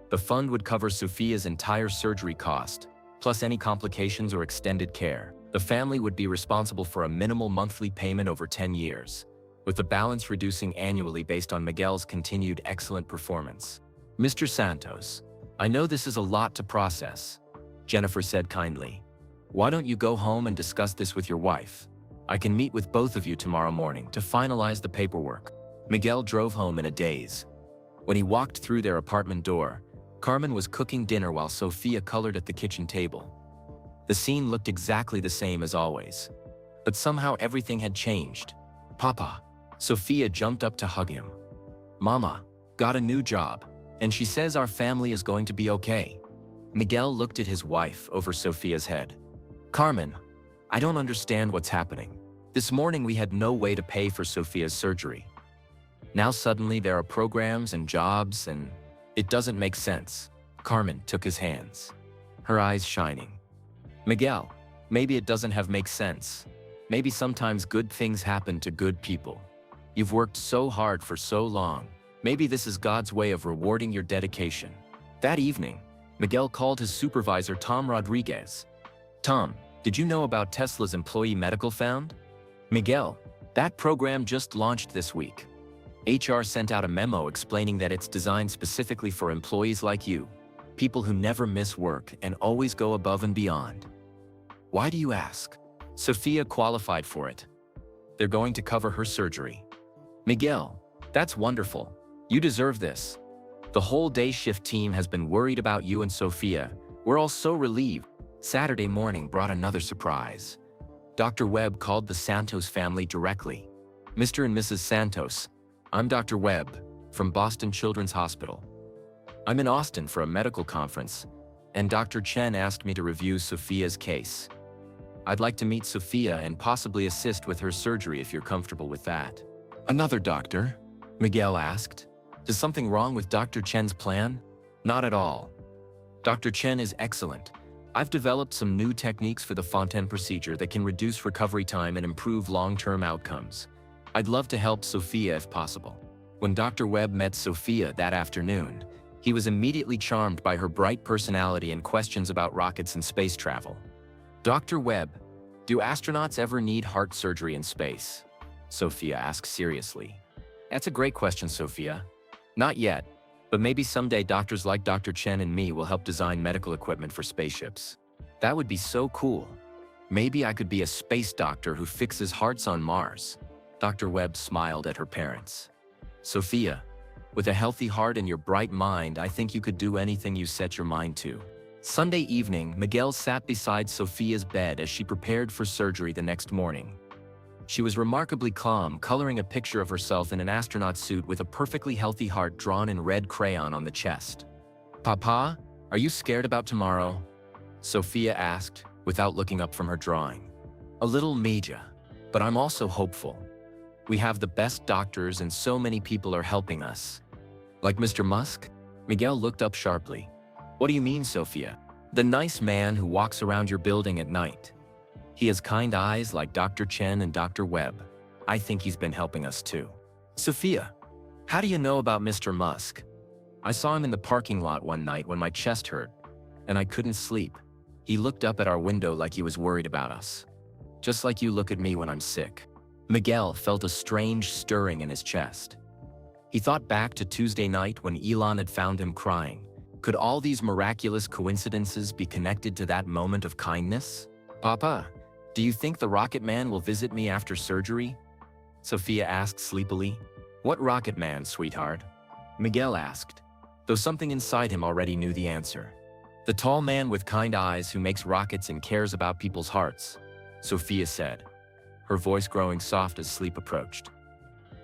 The fund would cover Sophia's entire surgery cost, plus any complications or extended care. The family would be responsible for a minimal monthly payment over 10 years, with the balance reducing annually based on Miguel's continued excellent performance. Mr. Santos, I know this is a lot to process, Jennifer said kindly. Why don't you go home and discuss this with your wife? I can meet with both of you tomorrow morning to finalize the paperwork. Miguel drove home in a daze. When he walked through their apartment door, Carmen was cooking dinner while Sofia colored at the kitchen table. The scene looked exactly the same as always. But somehow everything had changed. Papa. Sofia jumped up to hug him. Mama, got a new job, and she says our family is going to be okay. Miguel looked at his wife over Sofia's head. Carmen, I don't understand what's happening. This morning we had no way to pay for Sofia's surgery. Now suddenly there are programs and jobs and it doesn't make sense. Carmen took his hands, her eyes shining. Miguel, maybe it doesn't have make sense. Maybe sometimes good things happen to good people. You've worked so hard for so long. Maybe this is God's way of rewarding your dedication. That evening, Miguel called his supervisor Tom Rodriguez. Tom, did you know about Tesla's employee medical fund? Miguel, that program just launched this week. HR sent out a memo explaining that it's designed specifically for employees like you, people who never miss work and always go above and beyond. Why do you ask? Sofia qualified for it. They're going to cover her surgery. Miguel, that's wonderful. You deserve this. The whole day shift team has been worried about you and Sofia. We're all so relieved. Saturday morning brought another surprise. Dr. Webb called the Santos family directly. Mr. and Mrs. Santos, I'm Dr. Webb from Boston Children's Hospital. I'm in Austin for a medical conference, and Dr. Chen asked me to review Sofia's case. I'd like to meet Sofia and possibly assist with her surgery if you're comfortable with that. Another doctor? Miguel asked. Is something wrong with Dr. Chen's plan? Not at all. Dr. Chen is excellent. I've developed some new techniques for the Fontaine procedure that can reduce recovery time and improve long-term outcomes. I'd love to help Sofia if possible. When Dr. Webb met Sofia that afternoon, he was immediately charmed by her bright personality and questions about rockets and space travel. Dr. Webb, do astronauts ever need heart surgery in space? Sofia asked seriously. That's a great question, Sofia. Not yet, but maybe someday doctors like Dr. Chen and me will help design medical equipment for spaceships. That would be so cool. Maybe I could be a space doctor who fixes hearts on Mars. Dr. Webb smiled at her parents. Sofia, with a healthy heart and your bright mind, I think you could do anything you set your mind to. Sunday evening, Miguel sat beside Sofia's bed as she prepared for surgery the next morning. She was remarkably calm, coloring a picture of herself in an astronaut suit with a perfectly healthy heart drawn in red crayon on the chest. Papa, are you scared about tomorrow? Sofia asked, without looking up from her drawing. A little, Mija, but I'm also hopeful. We have the best doctors and so many people are helping us. Like Mr. Musk? Miguel looked up sharply. What do you mean, Sofia? The nice man who walks around your building at night. He has kind eyes like Dr. Chen and Dr. Webb. I think he's been helping us too. Sofia, how do you know about Mr. Musk? I saw him in the parking lot one night when my chest hurt, and I couldn't sleep. He looked up at our window like he was worried about us. Just like you look at me when I'm sick. Miguel felt a strange stirring in his chest. He thought back to Tuesday night when Elon had found him crying. Could all these miraculous coincidences be connected to that moment of kindness? Papa, do you think the Rocket Man will visit me after surgery? Sofia asked sleepily. What Rocket Man, sweetheart? Miguel asked, though something inside him already knew the answer. The tall man with kind eyes who makes rockets and cares about people's hearts, Sofia said, her voice growing soft as sleep approached.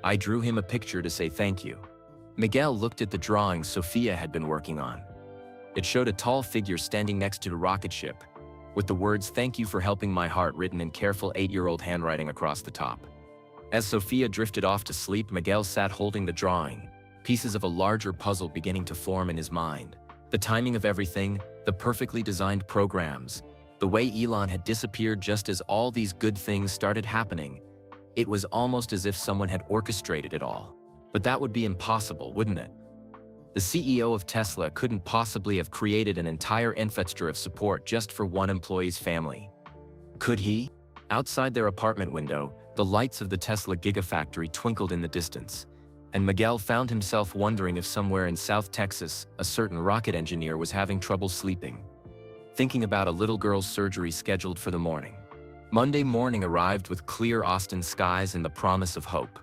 I drew him a picture to say thank you. Miguel looked at the drawing Sofia had been working on. It showed a tall figure standing next to a rocket ship, with the words "Thank you for helping my heart" written in careful 8-year-old handwriting across the top. As Sofia drifted off to sleep, Miguel sat holding the drawing, pieces of a larger puzzle beginning to form in his mind. The timing of everything, the perfectly designed programs, the way Elon had disappeared just as all these good things started happening. It was almost as if someone had orchestrated it all. But that would be impossible, wouldn't it? The CEO of Tesla couldn't possibly have created an entire infrastructure of support just for one employee's family. Could he? Outside their apartment window, the lights of the Tesla Gigafactory twinkled in the distance, and Miguel found himself wondering if somewhere in South Texas, a certain rocket engineer was having trouble sleeping. thinking about a little girl's surgery scheduled for the morning. Monday morning arrived with clear Austin skies and the promise of hope.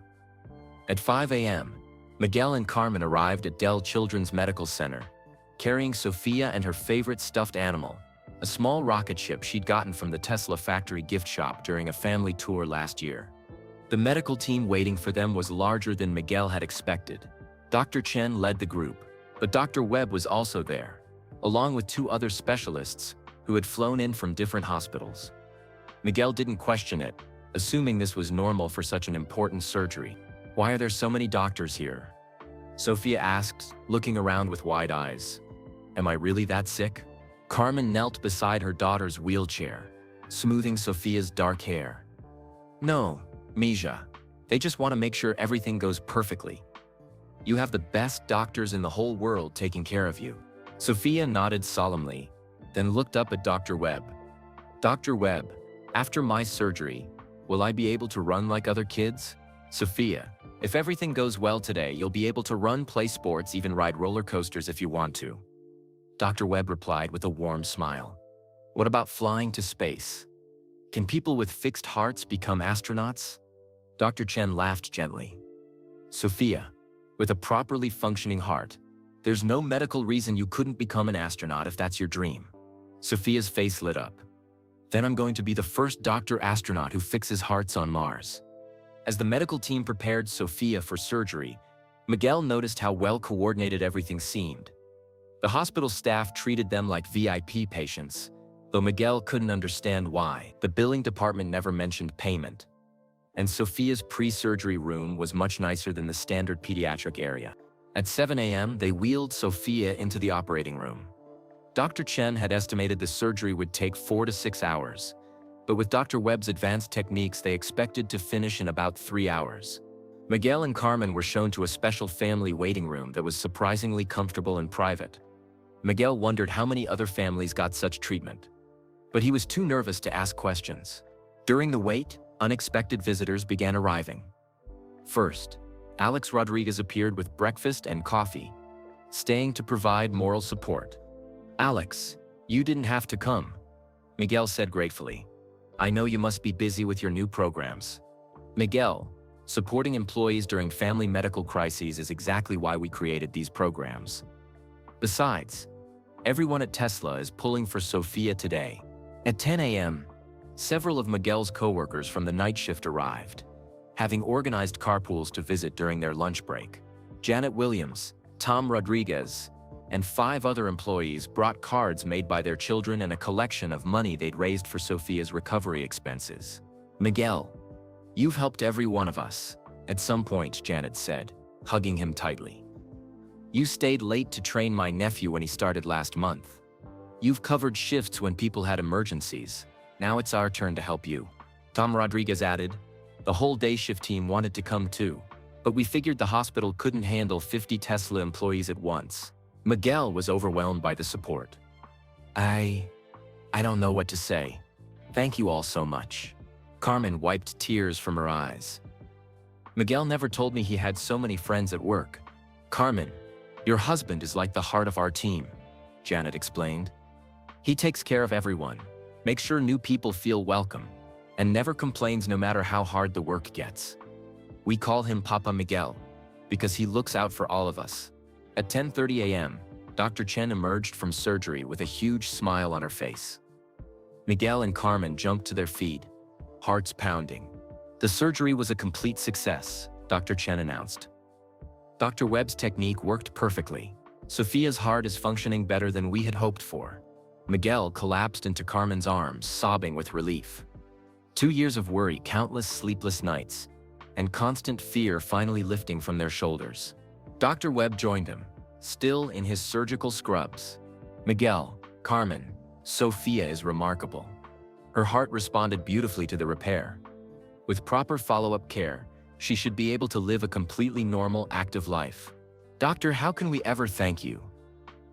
At 5 a.m., Miguel and Carmen arrived at Dell Children's Medical Center, carrying Sophia and her favorite stuffed animal, a small rocket ship she'd gotten from the Tesla factory gift shop during a family tour last year. The medical team waiting for them was larger than Miguel had expected. Dr. Chen led the group, but Dr. Webb was also there, along with 2 other specialists who had flown in from different hospitals. Miguel didn't question it, assuming this was normal for such an important surgery. "Why are there so many doctors here?" Sophia asked, looking around with wide eyes. "Am I really that sick?" Carmen knelt beside her daughter's wheelchair, smoothing Sophia's dark hair. "No, Misha. They just want to make sure everything goes perfectly. You have the best doctors in the whole world taking care of you." Sophia nodded solemnly, then looked up at Dr. Webb. "Dr. Webb, after my surgery, will I be able to run like other kids?" "Sophia, if everything goes well today, you'll be able to run, play sports, even ride roller coasters if you want to." Dr. Webb replied with a warm smile. "What about flying to space? Can people with fixed hearts become astronauts?" Dr. Chen laughed gently. "Sophia, with a properly functioning heart, there's no medical reason you couldn't become an astronaut if that's your dream." Sophia's face lit up. "Then I'm going to be the first doctor astronaut who fixes hearts on Mars." As the medical team prepared Sophia for surgery, Miguel noticed how well coordinated everything seemed. The hospital staff treated them like VIP patients, though Miguel couldn't understand why. The billing department never mentioned payment. And Sophia's pre-surgery room was much nicer than the standard pediatric area. At 7 a.m., they wheeled Sophia into the operating room. Dr. Chen had estimated the surgery would take 4 to 6 hours, but with Dr. Webb's advanced techniques, they expected to finish in about 3 hours. Miguel and Carmen were shown to a special family waiting room that was surprisingly comfortable and private. Miguel wondered how many other families got such treatment, but he was too nervous to ask questions. During the wait, unexpected visitors began arriving. First, Alex Rodriguez appeared with breakfast and coffee, staying to provide moral support. "Alex, you didn't have to come," Miguel said gratefully. "I know you must be busy with your new programs." Miguel, supporting employees during family medical crises is exactly why we created these programs. Besides, everyone at Tesla is pulling for Sophia today. At 10 a.m., several of Miguel's coworkers from the night shift arrived, having organized carpools to visit during their lunch break. Janet Williams, Tom Rodriguez, and 5 other employees brought cards made by their children and a collection of money they'd raised for Sophia's recovery expenses. "Miguel, you've helped every one of us," at some point Janet said, hugging him tightly. "You stayed late to train my nephew when he started last month. You've covered shifts when people had emergencies. Now it's our turn to help you." Tom Rodriguez added, "The whole day shift team wanted to come too, but we figured the hospital couldn't handle 50 Tesla employees at once." Miguel was overwhelmed by the support. I don't know what to say. Thank you all so much." Carmen wiped tears from her eyes. "Miguel never told me he had so many friends at work." "Carmen, your husband is like the heart of our team," Janet explained. "He takes care of everyone, makes sure new people feel welcome, and never complains no matter how hard the work gets. We call him Papa Miguel, because he looks out for all of us." At 10:30 a.m., Dr. Chen emerged from surgery with a huge smile on her face. Miguel and Carmen jumped to their feet, hearts pounding. "The surgery was a complete success," Dr. Chen announced. "Dr. Webb's technique worked perfectly. Sophia's heart is functioning better than we had hoped for." Miguel collapsed into Carmen's arms, sobbing with relief. 2 years of worry, countless sleepless nights, and constant fear finally lifting from their shoulders. Dr. Webb joined him, still in his surgical scrubs. "Miguel, Carmen, Sophia is remarkable. Her heart responded beautifully to the repair. With proper follow-up care, she should be able to live a completely normal, active life." "Doctor, how can we ever thank you?"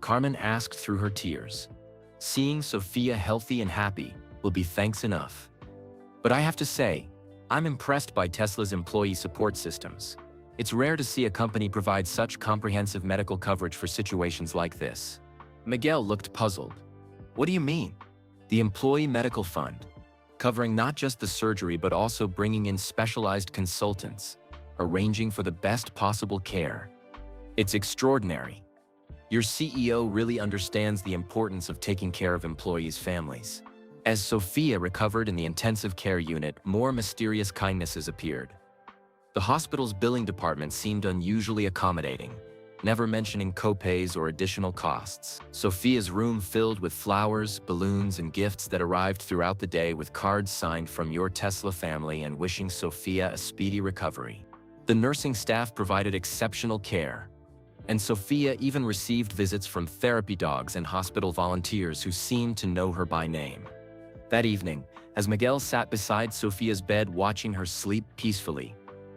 Carmen asked through her tears. "Seeing Sophia healthy and happy will be thanks enough. But I have to say, I'm impressed by Tesla's employee support systems. It's rare to see a company provide such comprehensive medical coverage for situations like this." Miguel looked puzzled. What do you mean? The Employee Medical Fund, covering not just the surgery but also bringing in specialized consultants, arranging for the best possible care. It's extraordinary. Your CEO really understands the importance of taking care of employees' families. As Sophia recovered in the intensive care unit, more mysterious kindnesses appeared. The hospital's billing department seemed unusually accommodating, never mentioning co-pays or additional costs. Sophia's room filled with flowers, balloons, and gifts that arrived throughout the day with cards signed from your Tesla family and wishing Sophia a speedy recovery. The nursing staff provided exceptional care, and Sophia even received visits from therapy dogs and hospital volunteers who seemed to know her by name. That evening, as Miguel sat beside Sophia's bed watching her sleep peacefully,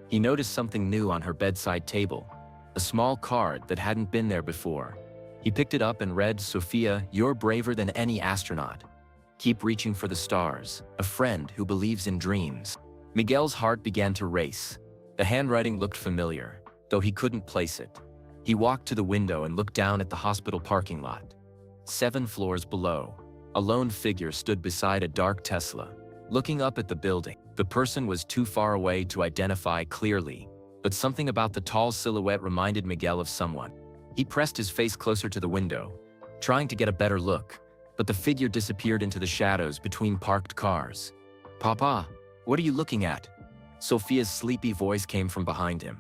he noticed something new on her bedside table, a small card that hadn't been there before. He picked it up and read, "Sophia, you're braver than any astronaut. Keep reaching for the stars, a friend who believes in dreams." Miguel's heart began to race. The handwriting looked familiar, though he couldn't place it. He walked to the window and looked down at the hospital parking lot. 7 floors below, a lone figure stood beside a dark Tesla, looking up at the building. The person was too far away to identify clearly, but something about the tall silhouette reminded Miguel of someone. He pressed his face closer to the window, trying to get a better look, but the figure disappeared into the shadows between parked cars. "Papa, what are you looking at?" Sophia's sleepy voice came from behind him.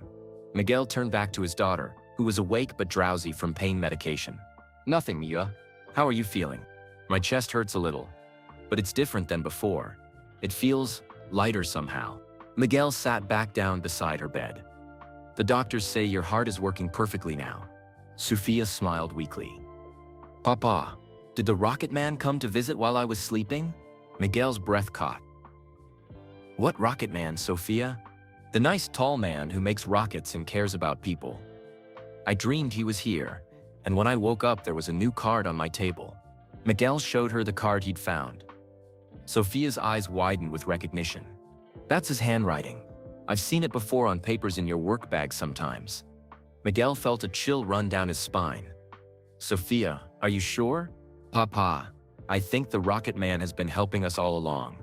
Miguel turned back to his daughter, who was awake but drowsy from pain medication. "Nothing, Mia. How are you feeling?" "My chest hurts a little, but it's different than before. It feels lighter somehow." Miguel sat back down beside her bed. "The doctors say your heart is working perfectly now." Sophia smiled weakly. "Papa, did the rocket man come to visit while I was sleeping?" Miguel's breath caught. "What rocket man, Sophia?" "The nice tall man who makes rockets and cares about people. I dreamed he was here, and when I woke up there was a new card on my table." Miguel showed her the card he'd found. Sophia's eyes widened with recognition. "That's his handwriting. I've seen it before on papers in your work bag sometimes." Miguel felt a chill run down his spine. "Sophia, are you sure?" "Papa, I think the rocket man has been helping us all along.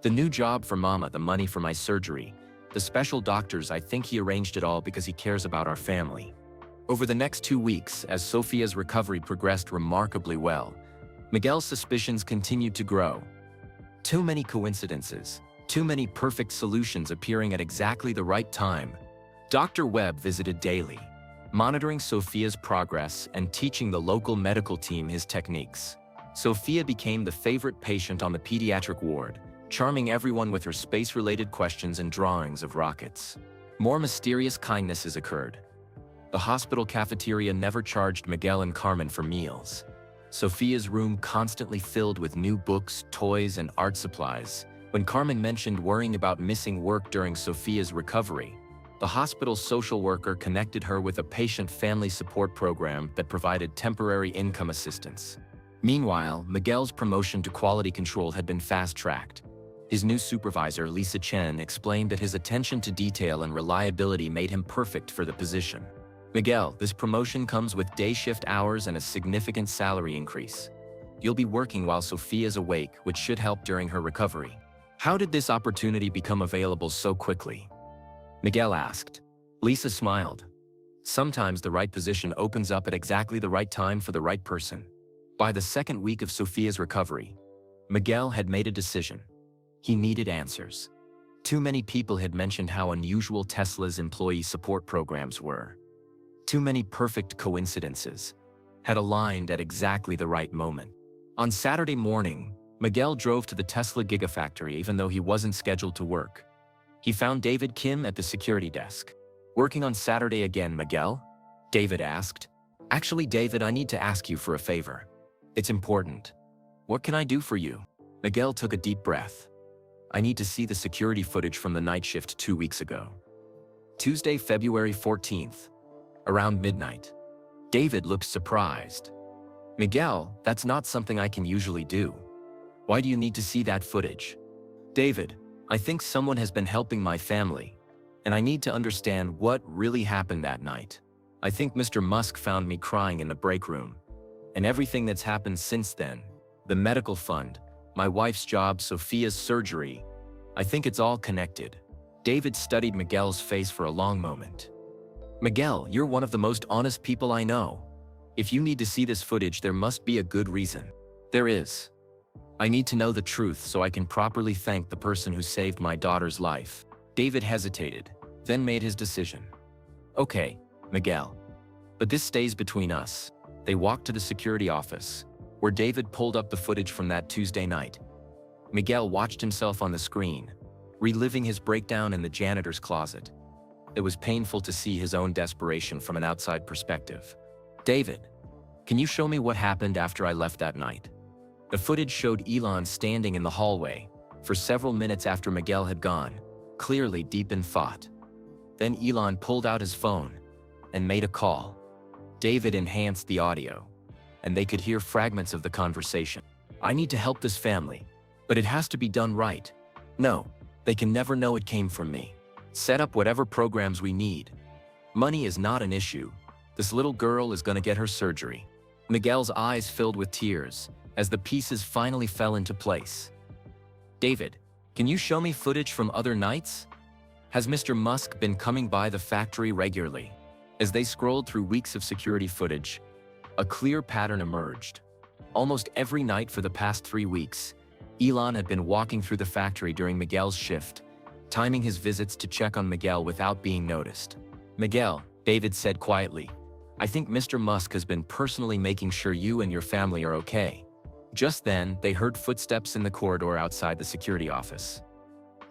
The new job for Mama, the money for my surgery, the special doctors, I think he arranged it all because he cares about our family." Over the next 2 weeks, as Sophia's recovery progressed remarkably well, Miguel's suspicions continued to grow. Too many coincidences, too many perfect solutions appearing at exactly the right time. Dr. Webb visited daily, monitoring Sophia's progress and teaching the local medical team his techniques. Sophia became the favorite patient on the pediatric ward, charming everyone with her space-related questions and drawings of rockets. More mysterious kindnesses occurred. The hospital cafeteria never charged Miguel and Carmen for meals. Sophia's room constantly filled with new books, toys, and art supplies. When Carmen mentioned worrying about missing work during Sophia's recovery, the hospital's social worker connected her with a patient family support program that provided temporary income assistance. Meanwhile, Miguel's promotion to quality control had been fast-tracked. His new supervisor, Lisa Chen, explained that his attention to detail and reliability made him perfect for the position. "Miguel, this promotion comes with day shift hours and a significant salary increase. You'll be working while Sophia's awake, which should help during her recovery." "How did this opportunity become available so quickly?" Miguel asked. Lisa smiled. "Sometimes the right position opens up at exactly the right time for the right person." By the second week of Sophia's recovery, Miguel had made a decision. He needed answers. Too many people had mentioned how unusual Tesla's employee support programs were. Too many perfect coincidences had aligned at exactly the right moment. On Saturday morning, Miguel drove to the Tesla Gigafactory even though he wasn't scheduled to work. He found David Kim at the security desk. "Working on Saturday again, Miguel?" David asked. "Actually, David, I need to ask you for a favor. It's important." "What can I do for you?" Miguel took a deep breath. "I need to see the security footage from the night shift 2 weeks ago." Tuesday, February 14th. Around midnight. David looked surprised. "Miguel, that's not something I can usually do. Why do you need to see that footage?" "David, I think someone has been helping my family, and I need to understand what really happened that night. I think Mr. Musk found me crying in the break room, and everything that's happened since then. the medical fund, my wife's job, Sophia's surgery. I think it's all connected. David studied Miguel's face for a long moment. Miguel, you're one of the most honest people I know. If you need to see this footage, there must be a good reason. There is. I need to know the truth so I can properly thank the person who saved my daughter's life. David hesitated, then made his decision. Okay, Miguel. But this stays between us. They walked to the security office, where David pulled up the footage from that Tuesday night. Miguel watched himself on the screen, reliving his breakdown in the janitor's closet. It was painful to see his own desperation from an outside perspective. David, can you show me what happened after I left that night? The footage showed Elon standing in the hallway for several minutes after Miguel had gone, clearly deep in thought. Then Elon pulled out his phone and made a call. David enhanced the audio, and they could hear fragments of the conversation. I need to help this family, but it has to be done right. No, they can never know it came from me. Set up whatever programs we need. Money is not an issue. This little girl is going to get her surgery. Miguel's eyes filled with tears as the pieces finally fell into place. David, can you show me footage from other nights? Has Mr. Musk been coming by the factory regularly? As they scrolled through weeks of security footage, a clear pattern emerged. Almost every night for the past 3 weeks, Elon had been walking through the factory during Miguel's shift, timing his visits to check on Miguel without being noticed. Miguel, David said quietly, I think Mr. Musk has been personally making sure you and your family are okay. Just then, they heard footsteps in the corridor outside the security office.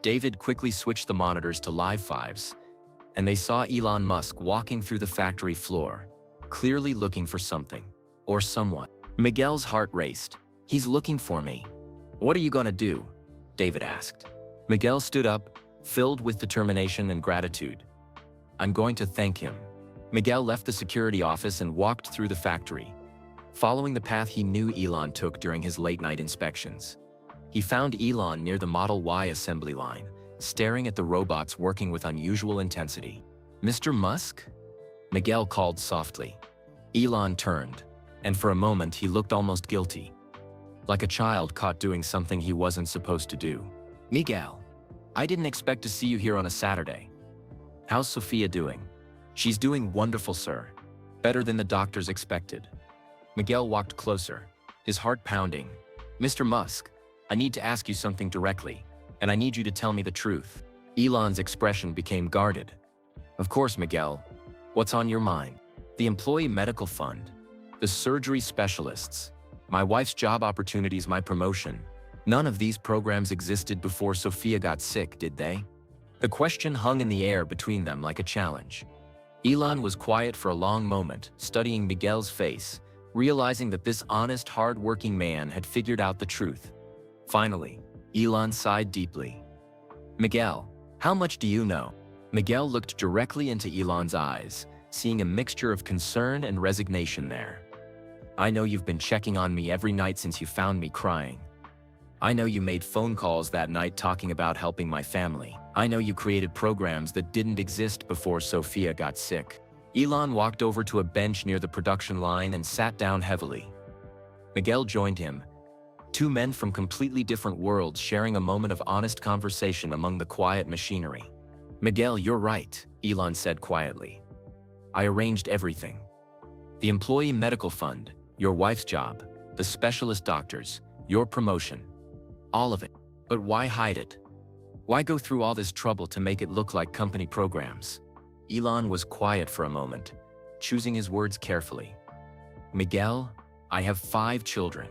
David quickly switched the monitors to live fives, and they saw Elon Musk walking through the factory floor, clearly looking for something or someone. Miguel's heart raced. He's looking for me. What are you gonna do? David asked. Miguel stood up, filled with determination and gratitude. I'm going to thank him. Miguel left the security office and walked through the factory, following the path he knew Elon took during his late-night inspections. He found Elon near the Model Y assembly line, staring at the robots working with unusual intensity. Mr. Musk? Miguel called softly. Elon turned, and for a moment he looked almost guilty, like a child caught doing something he wasn't supposed to do. Miguel, I didn't expect to see you here on a Saturday. How's Sophia doing? She's doing wonderful, sir. Better than the doctors expected. Miguel walked closer, his heart pounding. Mr. Musk, I need to ask you something directly, and I need you to tell me the truth. Elon's expression became guarded. Of course, Miguel. What's on your mind? The employee medical fund, the surgery specialists, my wife's job opportunities, my promotion. None of these programs existed before Sophia got sick, did they? The question hung in the air between them like a challenge. Elon was quiet for a long moment, studying Miguel's face, realizing that this honest, hard-working man had figured out the truth. Finally, Elon sighed deeply. Miguel, how much do you know? Miguel looked directly into Elon's eyes, seeing a mixture of concern and resignation there. I know you've been checking on me every night since you found me crying. I know you made phone calls that night talking about helping my family. I know you created programs that didn't exist before Sophia got sick. Elon walked over to a bench near the production line and sat down heavily. Miguel joined him, two men from completely different worlds sharing a moment of honest conversation among the quiet machinery. Miguel, you're right, Elon said quietly. I arranged everything. The employee medical fund, your wife's job, the specialist doctors, your promotion. All of it. But why hide it? Why go through all this trouble to make it look like company programs? Elon was quiet for a moment, choosing his words carefully. Miguel, I have 5 children.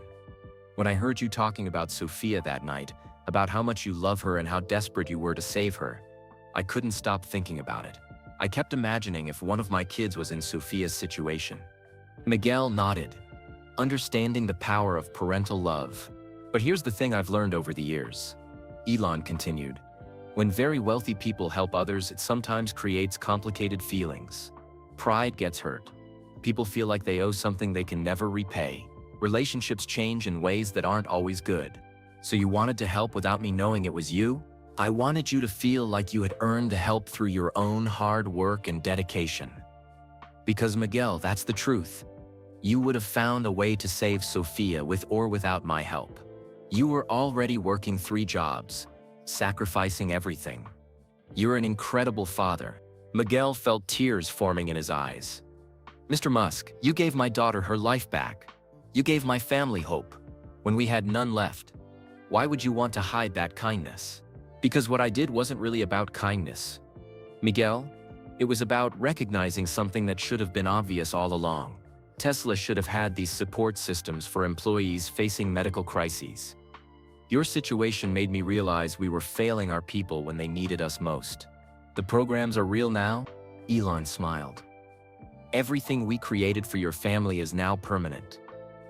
When I heard you talking about Sophia that night, about how much you love her and how desperate you were to save her, I couldn't stop thinking about it. I kept imagining if one of my kids was in Sophia's situation. Miguel nodded, understanding the power of parental love. But here's the thing I've learned over the years. Elon continued. When very wealthy people help others, it sometimes creates complicated feelings. Pride gets hurt. People feel like they owe something they can never repay. Relationships change in ways that aren't always good. So you wanted to help without me knowing it was you? I wanted you to feel like you had earned the help through your own hard work and dedication. Because Miguel, that's the truth. You would have found a way to save Sophia with or without my help. You were already working 3 jobs, sacrificing everything. You're an incredible father. Miguel felt tears forming in his eyes. Mr. Musk, you gave my daughter her life back. You gave my family hope when we had none left. Why would you want to hide that kindness? Because what I did wasn't really about kindness, Miguel. It was about recognizing something that should have been obvious all along. Tesla should have had these support systems for employees facing medical crises. Your situation made me realize we were failing our people when they needed us most. The programs are real now? Elon smiled. Everything we created for your family is now permanent.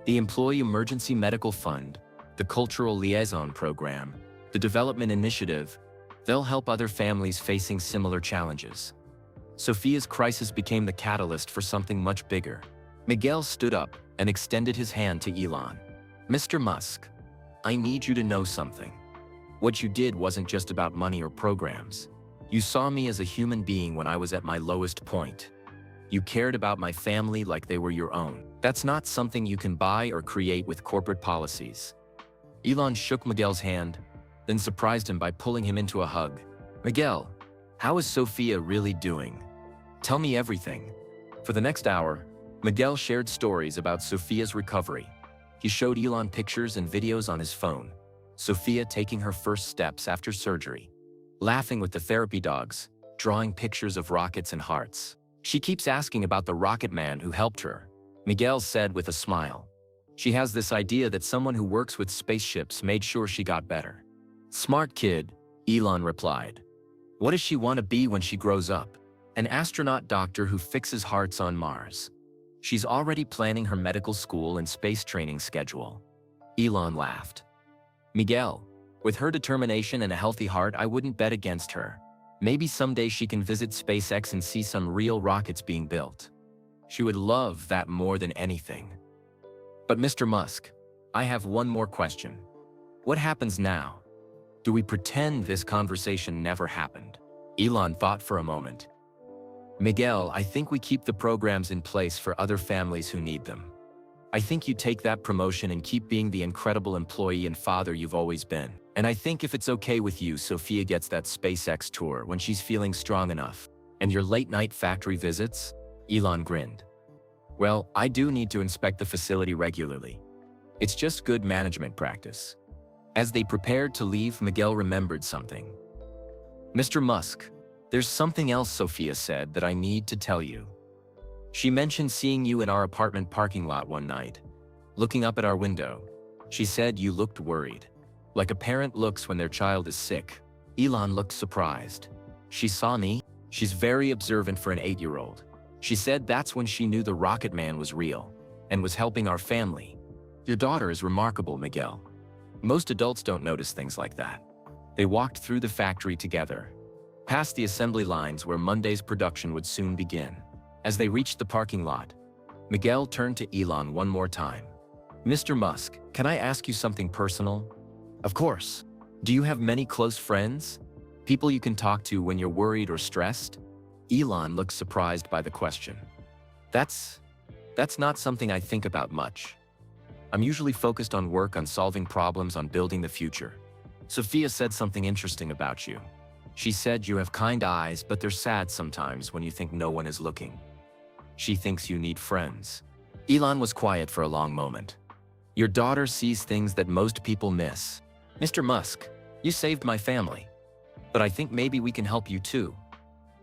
The Employee Emergency Medical Fund, the Cultural Liaison Program, the Development Initiative, they'll help other families facing similar challenges. Sophia's crisis became the catalyst for something much bigger. Miguel stood up and extended his hand to Elon. Mr. Musk, I need you to know something. What you did wasn't just about money or programs. You saw me as a human being when I was at my lowest point. You cared about my family like they were your own. That's not something you can buy or create with corporate policies. Elon shook Miguel's hand, then surprised him by pulling him into a hug. Miguel, how is Sophia really doing? Tell me everything. For the next hour, Miguel shared stories about Sophia's recovery. He showed Elon pictures and videos on his phone. Sophia taking her first steps after surgery, laughing with the therapy dogs, drawing pictures of rockets and hearts. She keeps asking about the rocket man who helped her, Miguel said with a smile. She has this idea that someone who works with spaceships made sure she got better. Smart kid, Elon replied. What does she want to be when she grows up? An astronaut doctor who fixes hearts on Mars. She's already planning her medical school and space training schedule. Elon laughed. Miguel, with her determination and a healthy heart, I wouldn't bet against her. Maybe someday she can visit SpaceX and see some real rockets being built. She would love that more than anything. But Mr. Musk, I have one more question. What happens now? Do we pretend this conversation never happened? Elon thought for a moment. Miguel, I think we keep the programs in place for other families who need them. I think you take that promotion and keep being the incredible employee and father you've always been. And I think if it's okay with you, Sophia gets that SpaceX tour when she's feeling strong enough. And your late-night factory visits? Elon grinned. Well, I do need to inspect the facility regularly. It's just good management practice. As they prepared to leave, Miguel remembered something. Mr. Musk, there's something else Sophia said that I need to tell you. She mentioned seeing you in our apartment parking lot one night. Looking up at our window, she said you looked worried. Like a parent looks when their child is sick. Elon looked surprised. She saw me. She's very observant for an 8-year-old. She said that's when she knew the Rocket Man was real and was helping our family. Your daughter is remarkable, Miguel. Most adults don't notice things like that. They walked through the factory together, past the assembly lines where Monday's production would soon begin. As they reached the parking lot, Miguel turned to Elon one more time. Mr. Musk, can I ask you something personal? Of course. Do you have many close friends? People you can talk to when you're worried or stressed? Elon looked surprised by the question. That's not something I think about much. I'm usually focused on work, on solving problems, on building the future. Sophia said something interesting about you. She said you have kind eyes, but they're sad sometimes when you think no one is looking. She thinks you need friends. Elon was quiet for a long moment. Your daughter sees things that most people miss. Mr. Musk, you saved my family. But I think maybe we can help you too.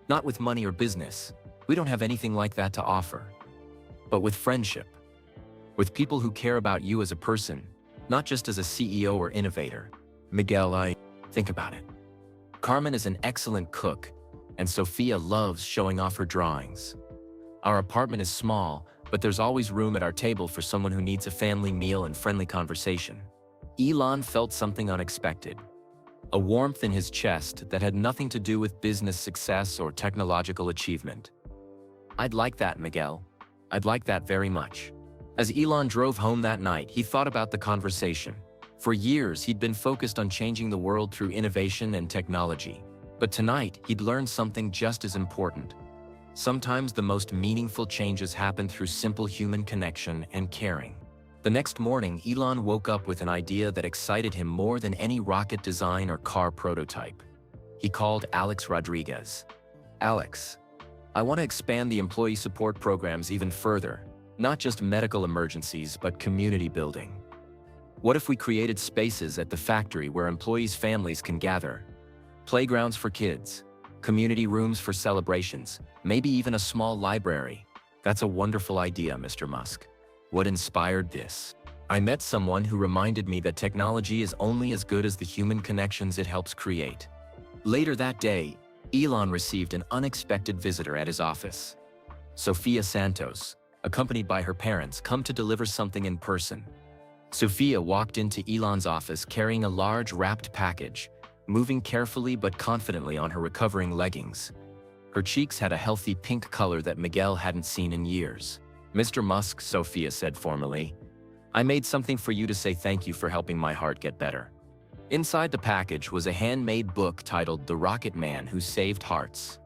Not with money or business. We don't have anything like that to offer. But with friendship. With people who care about you as a person, not just as a CEO or innovator. Miguel, I think about it. Carmen is an excellent cook, and Sophia loves showing off her drawings. Our apartment is small, but there's always room at our table for someone who needs a family meal and friendly conversation. Elon felt something unexpected. A warmth in his chest that had nothing to do with business success or technological achievement. I'd like that, Miguel. I'd like that very much. As Elon drove home that night, he thought about the conversation. For years, he'd been focused on changing the world through innovation and technology. But tonight, he'd learned something just as important. Sometimes the most meaningful changes happen through simple human connection and caring. The next morning, Elon woke up with an idea that excited him more than any rocket design or car prototype. He called Alex Rodriguez. Alex, I want to expand the employee support programs even further, not just medical emergencies, but community building. What if we created spaces at the factory where employees' families can gather? Playgrounds for kids, community rooms for celebrations, maybe even a small library. That's a wonderful idea, Mr. Musk. What inspired this? I met someone who reminded me that technology is only as good as the human connections it helps create. Later that day, Elon received an unexpected visitor at his office. Sophia Santos, accompanied by her parents, come to deliver something in person. Sophia walked into Elon's office carrying a large wrapped package, moving carefully but confidently on her recovering leggings. Her cheeks had a healthy pink color that Miguel hadn't seen in years. Mr. Musk, Sophia said formally, I made something for you to say thank you for helping my heart get better. Inside the package was a handmade book titled The Rocket Man Who Saved Hearts.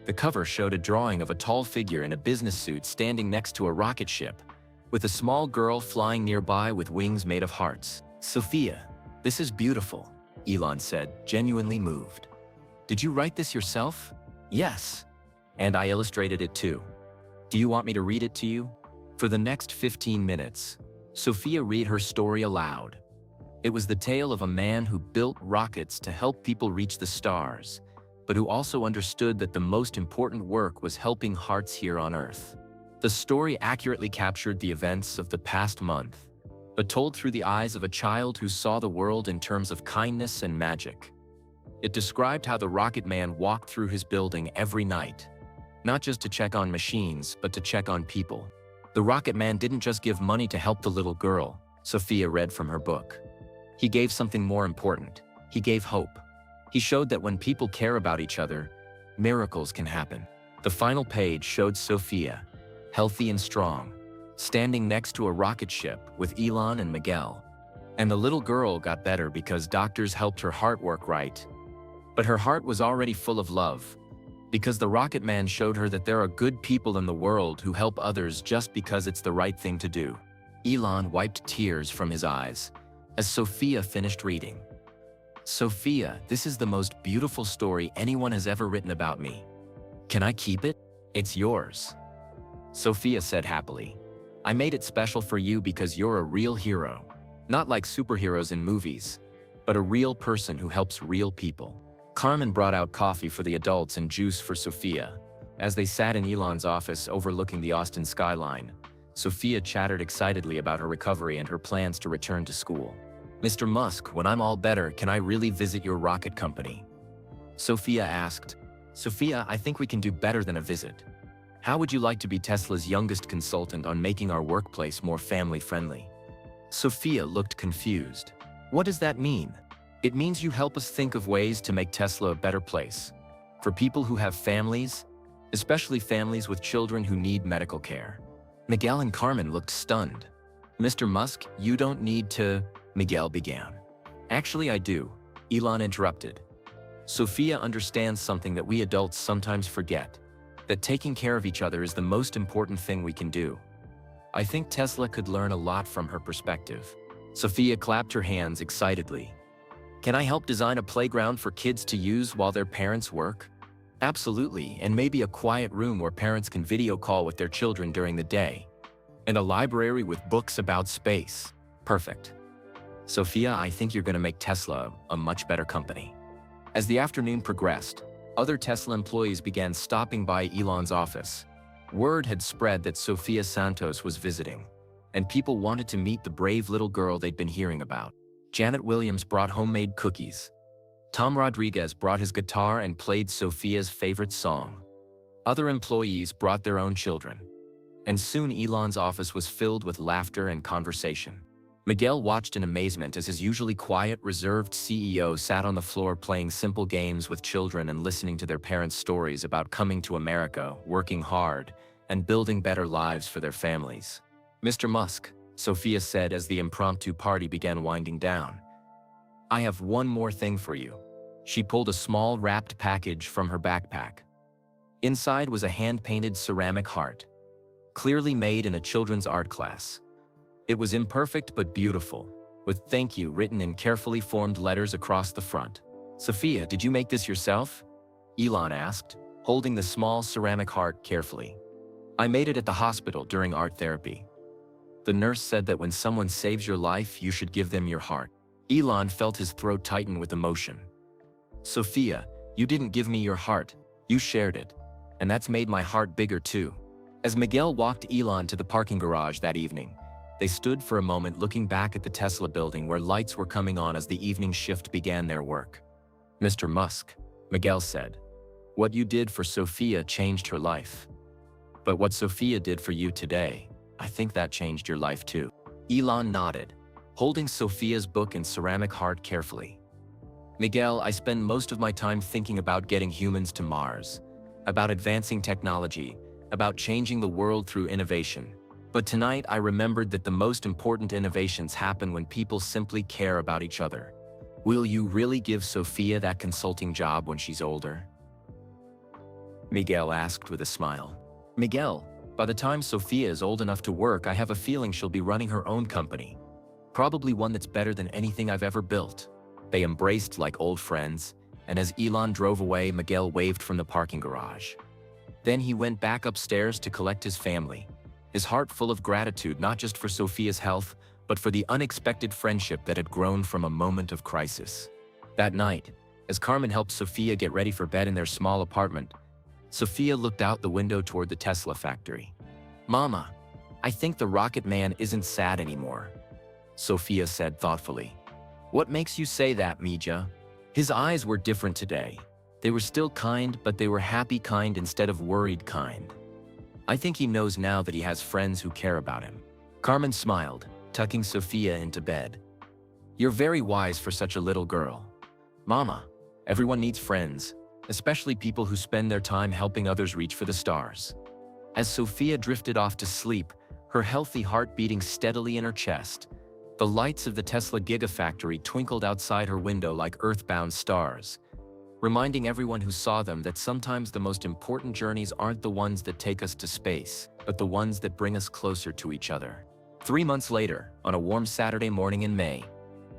The cover showed a drawing of a tall figure in a business suit standing next to a rocket ship, with a small girl flying nearby with wings made of hearts. Sophia, this is beautiful, Elon said, genuinely moved. Did you write this yourself? Yes. And I illustrated it too. Do you want me to read it to you? For the next 15 minutes, Sophia read her story aloud. It was the tale of a man who built rockets to help people reach the stars, but who also understood that the most important work was helping hearts here on Earth. The story accurately captured the events of the past month, but told through the eyes of a child who saw the world in terms of kindness and magic. It described how the Rocket Man walked through his building every night, not just to check on machines, but to check on people. The Rocket Man didn't just give money to help the little girl, Sophia read from her book. He gave something more important. He gave hope. He showed that when people care about each other, miracles can happen. The final page showed Sophia, healthy and strong, standing next to a rocket ship with Elon and Miguel. And the little girl got better because doctors helped her heart work right. But her heart was already full of love, because the Rocket Man showed her that there are good people in the world who help others just because it's the right thing to do. Elon wiped tears from his eyes as Sophia finished reading. Sophia, this is the most beautiful story anyone has ever written about me. Can I keep it? It's yours. Sophia said happily. I made it special for you because you're a real hero. Not like superheroes in movies, but a real person who helps real people. Carmen brought out coffee for the adults and juice for Sophia. As they sat in Elon's office overlooking the Austin skyline, Sophia chattered excitedly about her recovery and her plans to return to school. Mr. Musk, when I'm all better, can I really visit your rocket company? Sophia asked. Sophia, I think we can do better than a visit. How would you like to be Tesla's youngest consultant on making our workplace more family-friendly? Sophia looked confused. What does that mean? It means you help us think of ways to make Tesla a better place. For people who have families, especially families with children who need medical care. Miguel and Carmen looked stunned. Mr. Musk, you don't need to, Miguel began. Actually, I do, Elon interrupted. Sophia understands something that we adults sometimes forget, that taking care of each other is the most important thing we can do. I think Tesla could learn a lot from her perspective. Sophia clapped her hands excitedly. Can I help design a playground for kids to use while their parents work? Absolutely, and maybe a quiet room where parents can video call with their children during the day. And a library with books about space. Perfect. Sophia, I think you're going to make Tesla a much better company. As the afternoon progressed, other Tesla employees began stopping by Elon's office. Word had spread that Sophia Santos was visiting, and people wanted to meet the brave little girl they'd been hearing about. Janet Williams brought homemade cookies. Tom Rodriguez brought his guitar and played Sophia's favorite song. Other employees brought their own children. And soon Elon's office was filled with laughter and conversation. Miguel watched in amazement as his usually quiet, reserved CEO sat on the floor playing simple games with children and listening to their parents' stories about coming to America, working hard, and building better lives for their families. Mr. Musk, Sophia said as the impromptu party began winding down. I have one more thing for you. She pulled a small wrapped package from her backpack. Inside was a hand-painted ceramic heart, clearly made in a children's art class. It was imperfect but beautiful, with "thank you" written in carefully formed letters across the front. "Sophia, did you make this yourself?" Elon asked, holding the small ceramic heart carefully. "I made it at the hospital during art therapy. The nurse said that when someone saves your life, you should give them your heart." Elon felt his throat tighten with emotion. "Sophia, you didn't give me your heart, you shared it. And that's made my heart bigger too." As Miguel walked Elon to the parking garage that evening, they stood for a moment looking back at the Tesla building where lights were coming on as the evening shift began their work. "Mr. Musk," Miguel said, "what you did for Sophia changed her life. But what Sophia did for you today, I think that changed your life too." Elon nodded, holding Sophia's book and ceramic heart carefully. "Miguel, I spend most of my time thinking about getting humans to Mars, about advancing technology, about changing the world through innovation. But tonight I remembered that the most important innovations happen when people simply care about each other. Will you really give Sophia that consulting job when she's older?" Miguel asked with a smile. "Miguel, by the time Sophia is old enough to work, I have a feeling she'll be running her own company. Probably one that's better than anything I've ever built." They embraced like old friends, and as Elon drove away, Miguel waved from the parking garage. Then he went back upstairs to collect his family, his heart full of gratitude not just for Sophia's health, but for the unexpected friendship that had grown from a moment of crisis. That night, as Carmen helped Sophia get ready for bed in their small apartment, Sophia looked out the window toward the Tesla factory. "Mama, I think the Rocket Man isn't sad anymore," Sophia said thoughtfully. "What makes you say that, Mija?" His eyes were different today. They were still kind, but they were happy kind instead of worried kind. "I think he knows now that he has friends who care about him." Carmen smiled, tucking Sophia into bed. "You're very wise for such a little girl. Mama, everyone needs friends, especially people who spend their time helping others reach for the stars." As Sophia drifted off to sleep, her healthy heart beating steadily in her chest, the lights of the Tesla Gigafactory twinkled outside her window like earthbound stars, reminding everyone who saw them that sometimes the most important journeys aren't the ones that take us to space, but the ones that bring us closer to each other. 3 months later, on a warm Saturday morning in May,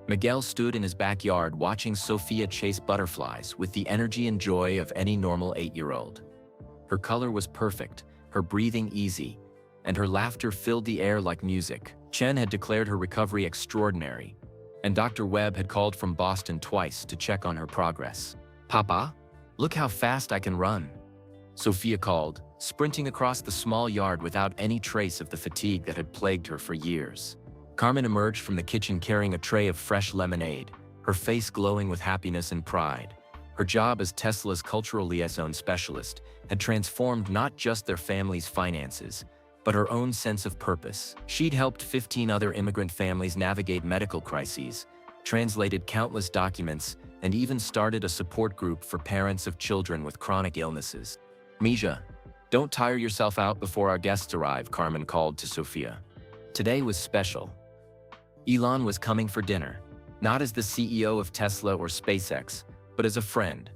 Miguel stood in his backyard watching Sophia chase butterflies with the energy and joy of any normal 8-year-old. Her color was perfect, her breathing easy, and her laughter filled the air like music. Chen had declared her recovery extraordinary, and Dr. Webb had called from Boston twice to check on her progress. "Papa, look how fast I can run," Sophia called, sprinting across the small yard without any trace of the fatigue that had plagued her for years. Carmen emerged from the kitchen carrying a tray of fresh lemonade, her face glowing with happiness and pride. Her job as Tesla's cultural liaison specialist had transformed not just their family's finances, but her own sense of purpose. She'd helped 15 other immigrant families navigate medical crises, translated countless documents, and even started a support group for parents of children with chronic illnesses. "Mija, don't tire yourself out before our guests arrive," Carmen called to Sophia. Today was special. Elon was coming for dinner, not as the CEO of Tesla or SpaceX, but as a friend.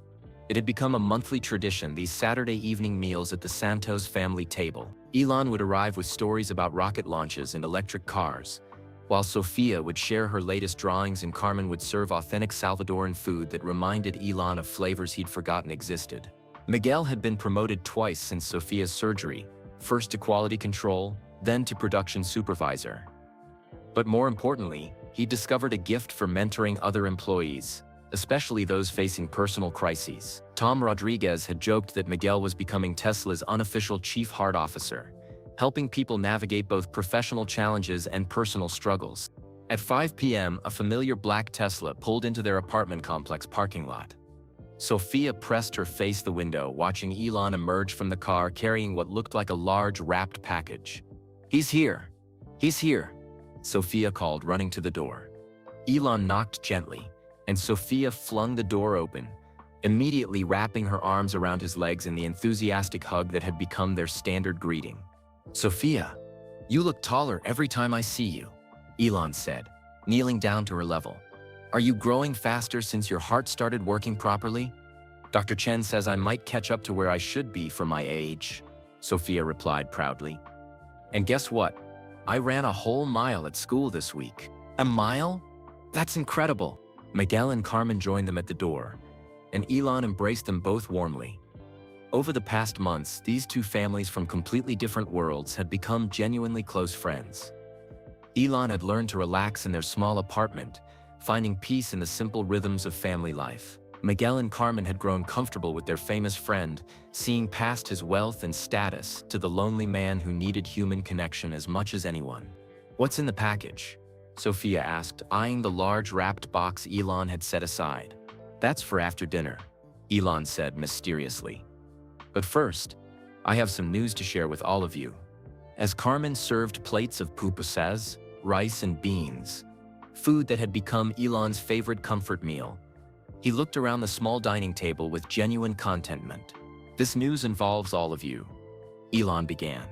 It had become a monthly tradition, these Saturday evening meals at the Santos family table. Elon would arrive with stories about rocket launches and electric cars, while Sophia would share her latest drawings and Carmen would serve authentic Salvadoran food that reminded Elon of flavors he'd forgotten existed. Miguel had been promoted twice since Sophia's surgery, first to quality control, then to production supervisor. But more importantly, he discovered a gift for mentoring other employees, especially those facing personal crises. Tom Rodriguez had joked that Miguel was becoming Tesla's unofficial chief heart officer, helping people navigate both professional challenges and personal struggles. At 5 p.m., a familiar black Tesla pulled into their apartment complex parking lot. Sophia pressed her face the window, watching Elon emerge from the car carrying what looked like a large wrapped package. "He's here! He's here!" Sophia called, running to the door. Elon knocked gently, and Sophia flung the door open, immediately wrapping her arms around his legs in the enthusiastic hug that had become their standard greeting. "Sophia, you look taller every time I see you," Elon said, kneeling down to her level. "Are you growing faster since your heart started working properly?" Dr. Chen says I might catch up to where I should be for my age, Sophia replied proudly. And guess what? I ran a whole mile at school this week. A mile? That's incredible. Miguel and Carmen joined them at the door, and Elon embraced them both warmly. Over the past months, these two families from completely different worlds had become genuinely close friends. Elon had learned to relax in their small apartment, finding peace in the simple rhythms of family life. Miguel and Carmen had grown comfortable with their famous friend, seeing past his wealth and status to the lonely man who needed human connection as much as anyone. What's in the package? Sophia asked, eyeing the large wrapped box Elon had set aside. That's for after dinner, Elon said mysteriously. But first, I have some news to share with all of you. As Carmen served plates of pupusas, rice and beans, food that had become Elon's favorite comfort meal, he looked around the small dining table with genuine contentment. This news involves all of you, Elon began.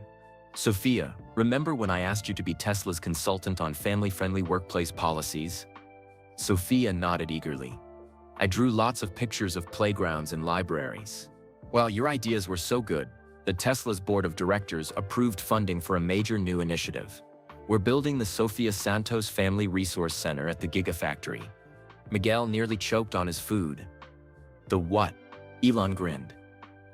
Sophia, remember when I asked you to be Tesla's consultant on family-friendly workplace policies? Sophia nodded eagerly. I drew lots of pictures of playgrounds and libraries. Well, your ideas were so good that Tesla's board of directors approved funding for a major new initiative. We're building the Sofia Santos Family Resource Center at the Gigafactory. Miguel nearly choked on his food. The what? Elon grinned.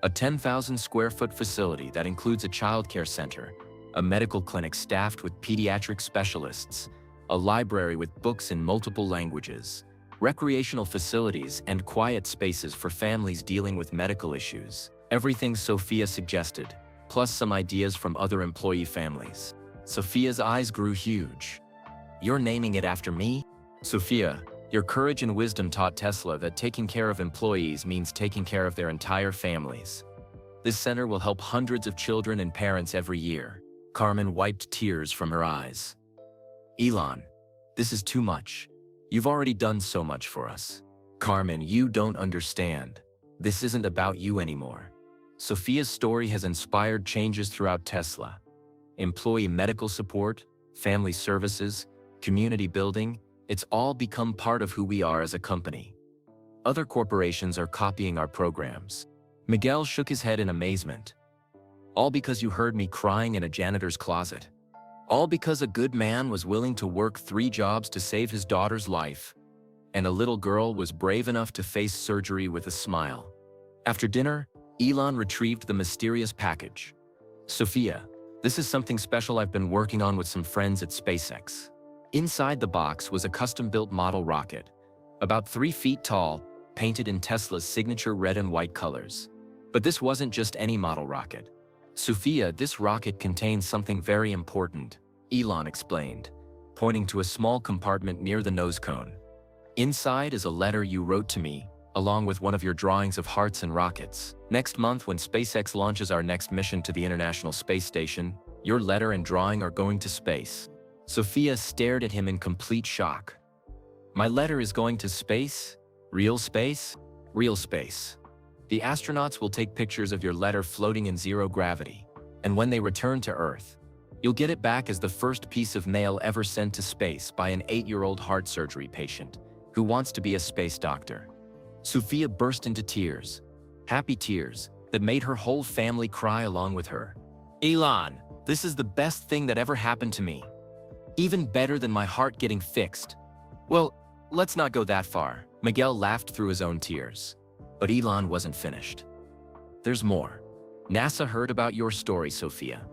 A 10,000 square foot facility that includes a childcare center, a medical clinic staffed with pediatric specialists, a library with books in multiple languages, recreational facilities and quiet spaces for families dealing with medical issues. Everything Sophia suggested, plus some ideas from other employee families. Sophia's eyes grew huge. You're naming it after me? Sophia, your courage and wisdom taught Tesla that taking care of employees means taking care of their entire families. This center will help hundreds of children and parents every year. Carmen wiped tears from her eyes. Elon, this is too much. You've already done so much for us. Carmen, you don't understand. This isn't about you anymore. Sophia's story has inspired changes throughout Tesla. Employee medical support, family services, community building, it's all become part of who we are as a company. Other corporations are copying our programs. Miguel shook his head in amazement. All because you heard me crying in a janitor's closet. All because a good man was willing to work 3 jobs to save his daughter's life. And a little girl was brave enough to face surgery with a smile. After dinner, Elon retrieved the mysterious package. Sophia, this is something special I've been working on with some friends at SpaceX. Inside the box was a custom-built model rocket, about 3 feet tall, painted in Tesla's signature red and white colors. But this wasn't just any model rocket. Sophia, this rocket contains something very important, Elon explained, pointing to a small compartment near the nose cone. Inside is a letter you wrote to me, along with one of your drawings of hearts and rockets. Next month, when SpaceX launches our next mission to the International Space Station, your letter and drawing are going to space. Sophia stared at him in complete shock. My letter is going to space? Real space? Real space. The astronauts will take pictures of your letter floating in zero gravity, and when they return to Earth, you'll get it back as the first piece of mail ever sent to space by an 8-year-old heart surgery patient who wants to be a space doctor. Sophia burst into tears, happy tears that made her whole family cry along with her. Elon, this is the best thing that ever happened to me. Even better than my heart getting fixed. Well, let's not go that far. Miguel laughed through his own tears. But Elon wasn't finished. There's more. NASA heard about your story, Sophia.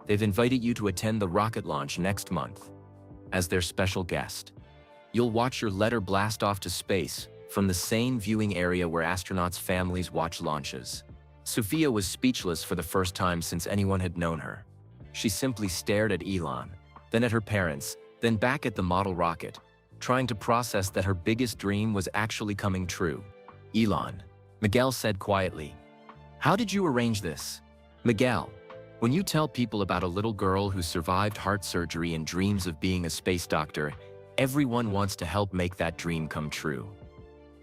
They've invited you to attend the rocket launch next month as their special guest. You'll watch your letter blast off to space from the same viewing area where astronauts' families watch launches. Sophia was speechless for the first time since anyone had known her. She simply stared at Elon, then at her parents, then back at the model rocket, trying to process that her biggest dream was actually coming true. Elon, Miguel said quietly, how did you arrange this? Miguel, when you tell people about a little girl who survived heart surgery and dreams of being a space doctor, everyone wants to help make that dream come true.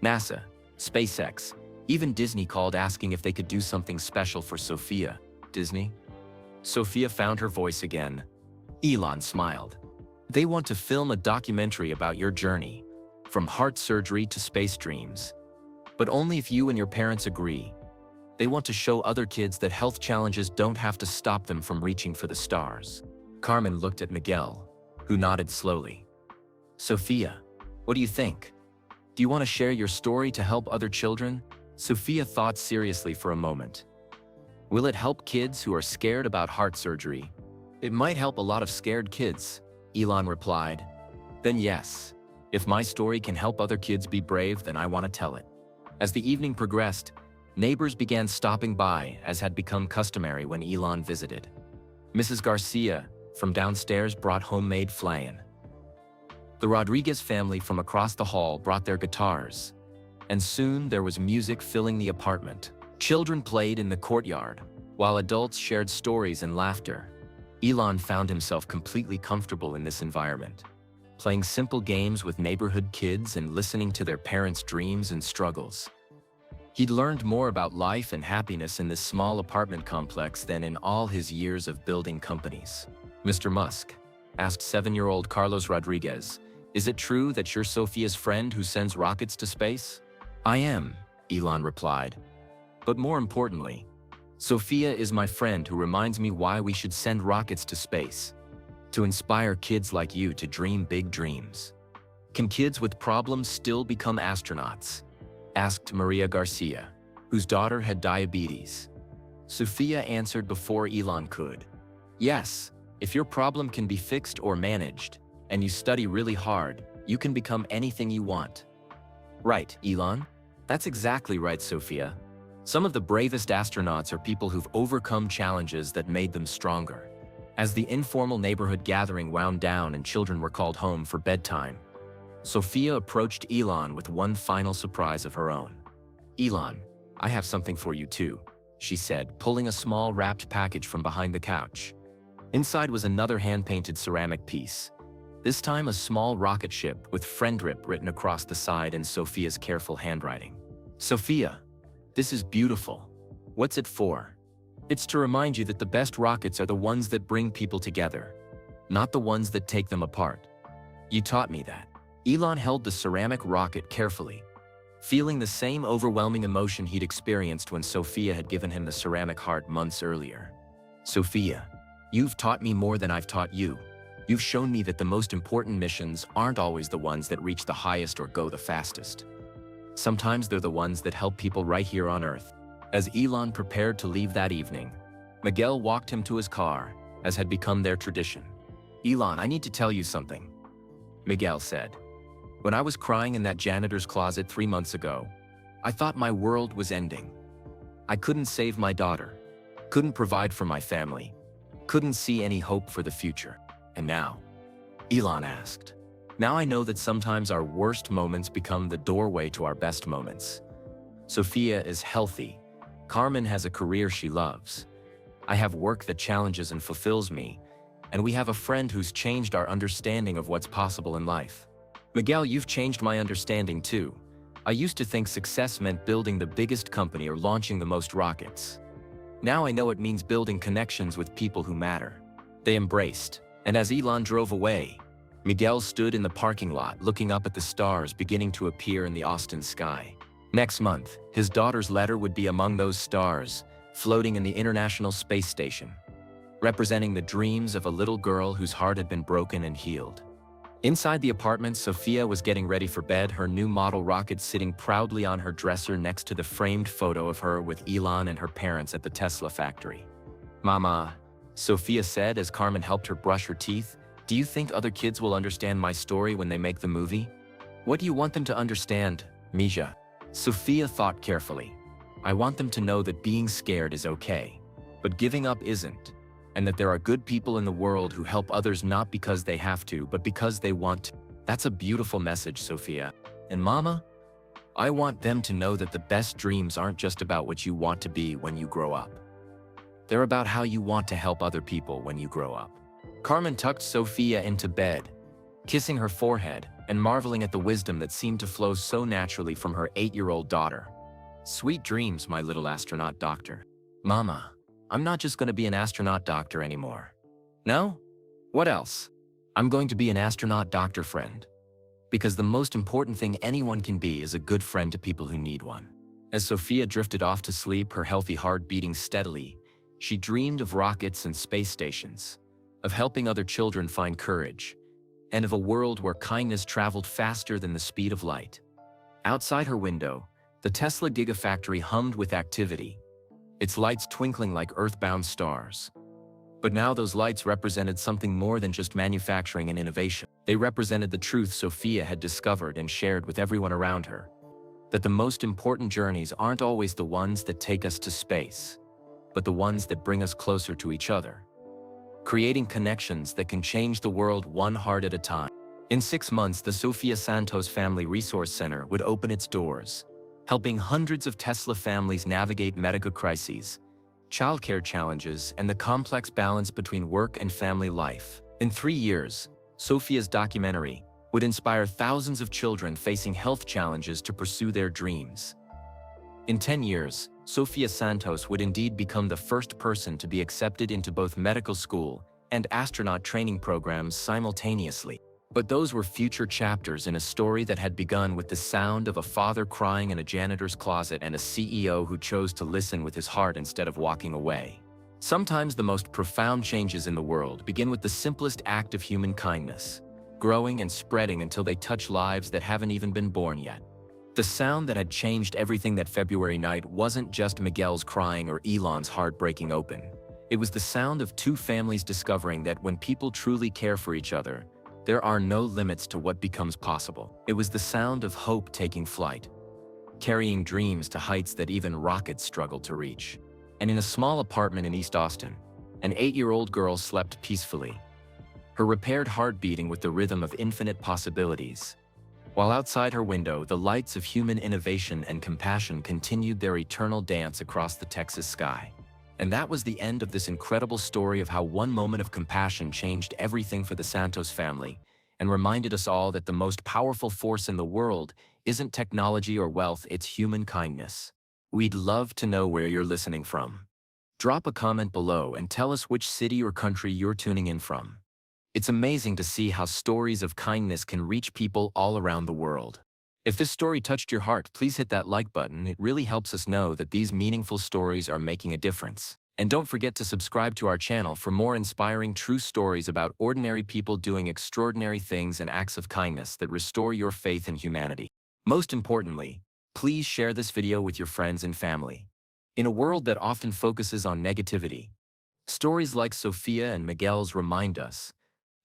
NASA, SpaceX, even Disney called asking if they could do something special for Sophia. Disney? Sophia found her voice again. Elon smiled. They want to film a documentary about your journey, from heart surgery to space dreams. But only if you and your parents agree. They want to show other kids that health challenges don't have to stop them from reaching for the stars. Carmen looked at Miguel, who nodded slowly. Sophia, what do you think? Do you want to share your story to help other children? Sophia thought seriously for a moment. Will it help kids who are scared about heart surgery? It might help a lot of scared kids, Elon replied. Then yes. If my story can help other kids be brave, then I want to tell it. As the evening progressed, neighbors began stopping by, as had become customary when Elon visited. Mrs. Garcia, from downstairs, brought homemade flan. The Rodriguez family from across the hall brought their guitars, and soon there was music filling the apartment. Children played in the courtyard, while adults shared stories and laughter. Elon found himself completely comfortable in this environment, playing simple games with neighborhood kids and listening to their parents' dreams and struggles. He'd learned more about life and happiness in this small apartment complex than in all his years of building companies. Mr. Musk, asked 7-year-old Carlos Rodriguez, is it true that you're Sophia's friend who sends rockets to space? I am, Elon replied. But more importantly, Sophia is my friend who reminds me why we should send rockets to space. To inspire kids like you to dream big dreams. Can kids with problems still become astronauts? Asked Maria Garcia, whose daughter had diabetes. Sophia answered before Elon could. Yes, if your problem can be fixed or managed, and you study really hard, you can become anything you want. Right, Elon? That's exactly right, Sophia. Some of the bravest astronauts are people who've overcome challenges that made them stronger. As the informal neighborhood gathering wound down and children were called home for bedtime, Sophia approached Elon with one final surprise of her own. Elon, I have something for you too, she said, pulling a small wrapped package from behind the couch. Inside was another hand-painted ceramic piece. This time a small rocket ship with "Friendrip" written across the side in Sophia's careful handwriting. Sophia, this is beautiful. What's it for? It's to remind you that the best rockets are the ones that bring people together, not the ones that take them apart. You taught me that. Elon held the ceramic rocket carefully, feeling the same overwhelming emotion he'd experienced when Sophia had given him the ceramic heart months earlier. Sophia, you've taught me more than I've taught you. You've shown me that the most important missions aren't always the ones that reach the highest or go the fastest. Sometimes they're the ones that help people right here on Earth. As Elon prepared to leave that evening, Miguel walked him to his car, as had become their tradition. Elon, I need to tell you something, Miguel said. When I was crying in that janitor's closet 3 months ago, I thought my world was ending. I couldn't save my daughter, couldn't provide for my family, couldn't see any hope for the future. And now? Elon asked. Now I know that sometimes our worst moments become the doorway to our best moments. Sophia is healthy. Carmen has a career she loves. I have work that challenges and fulfills me. And we have a friend who's changed our understanding of what's possible in life. Miguel, you've changed my understanding too. I used to think success meant building the biggest company or launching the most rockets. Now I know it means building connections with people who matter. They embraced. And as Elon drove away, Miguel stood in the parking lot looking up at the stars beginning to appear in the Austin sky. Next month, his daughter's letter would be among those stars, floating in the International Space Station, representing the dreams of a little girl whose heart had been broken and healed. Inside the apartment, Sophia was getting ready for bed, her new model rocket sitting proudly on her dresser next to the framed photo of her with Elon and her parents at the Tesla factory. Mama, Sophia said as Carmen helped her brush her teeth, do you think other kids will understand my story when they make the movie? What do you want them to understand, Misha? Sophia thought carefully. I want them to know that being scared is okay, but giving up isn't, and that there are good people in the world who help others not because they have to, but because they want to. That's a beautiful message, Sophia. And Mama, I want them to know that the best dreams aren't just about what you want to be when you grow up. They're about how you want to help other people when you grow up. Carmen tucked Sophia into bed, kissing her forehead and marveling at the wisdom that seemed to flow so naturally from her 8-year-old daughter. Sweet dreams, my little astronaut doctor. Mama, I'm not just going to be an astronaut doctor anymore. No? What else? I'm going to be an astronaut doctor friend. Because the most important thing anyone can be is a good friend to people who need one. As Sophia drifted off to sleep, her healthy heart beating steadily, she dreamed of rockets and space stations, of helping other children find courage, and of a world where kindness traveled faster than the speed of light. Outside her window, the Tesla Gigafactory hummed with activity, its lights twinkling like earthbound stars. But now those lights represented something more than just manufacturing and innovation. They represented the truth Sophia had discovered and shared with everyone around her, that the most important journeys aren't always the ones that take us to space, but the ones that bring us closer to each other, creating connections that can change the world one heart at a time. In 6 months, the Sofia Santos Family Resource Center would open its doors, helping hundreds of Tesla families navigate medical crises, childcare challenges, and the complex balance between work and family life. In 3 years, Sophia's documentary would inspire thousands of children facing health challenges to pursue their dreams. In 10 years, Sofia Santos would indeed become the first person to be accepted into both medical school and astronaut training programs simultaneously. But those were future chapters in a story that had begun with the sound of a father crying in a janitor's closet and a CEO who chose to listen with his heart instead of walking away. Sometimes the most profound changes in the world begin with the simplest act of human kindness, growing and spreading until they touch lives that haven't even been born yet. The sound that had changed everything that February night wasn't just Miguel's crying or Elon's heart breaking open. It was the sound of two families discovering that when people truly care for each other, there are no limits to what becomes possible. It was the sound of hope taking flight, carrying dreams to heights that even rockets struggle to reach. And in a small apartment in East Austin, an 8-year-old girl slept peacefully, her repaired heart beating with the rhythm of infinite possibilities. While outside her window, the lights of human innovation and compassion continued their eternal dance across the Texas sky. And that was the end of this incredible story of how one moment of compassion changed everything for the Santos family and reminded us all that the most powerful force in the world isn't technology or wealth, it's human kindness. We'd love to know where you're listening from. Drop a comment below and tell us which city or country you're tuning in from. It's amazing to see how stories of kindness can reach people all around the world. If this story touched your heart, please hit that like button. It really helps us know that these meaningful stories are making a difference. And don't forget to subscribe to our channel for more inspiring true stories about ordinary people doing extraordinary things and acts of kindness that restore your faith in humanity. Most importantly, please share this video with your friends and family. In a world that often focuses on negativity, stories like Sophia and Miguel's remind us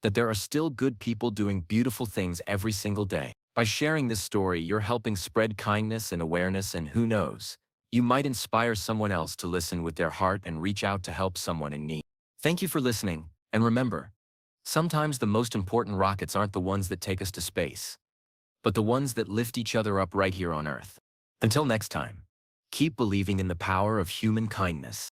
that there are still good people doing beautiful things every single day. By sharing this story, you're helping spread kindness and awareness, and who knows, you might inspire someone else to listen with their heart and reach out to help someone in need. Thank you for listening, and remember, sometimes the most important rockets aren't the ones that take us to space, but the ones that lift each other up right here on Earth. Until next time, keep believing in the power of human kindness.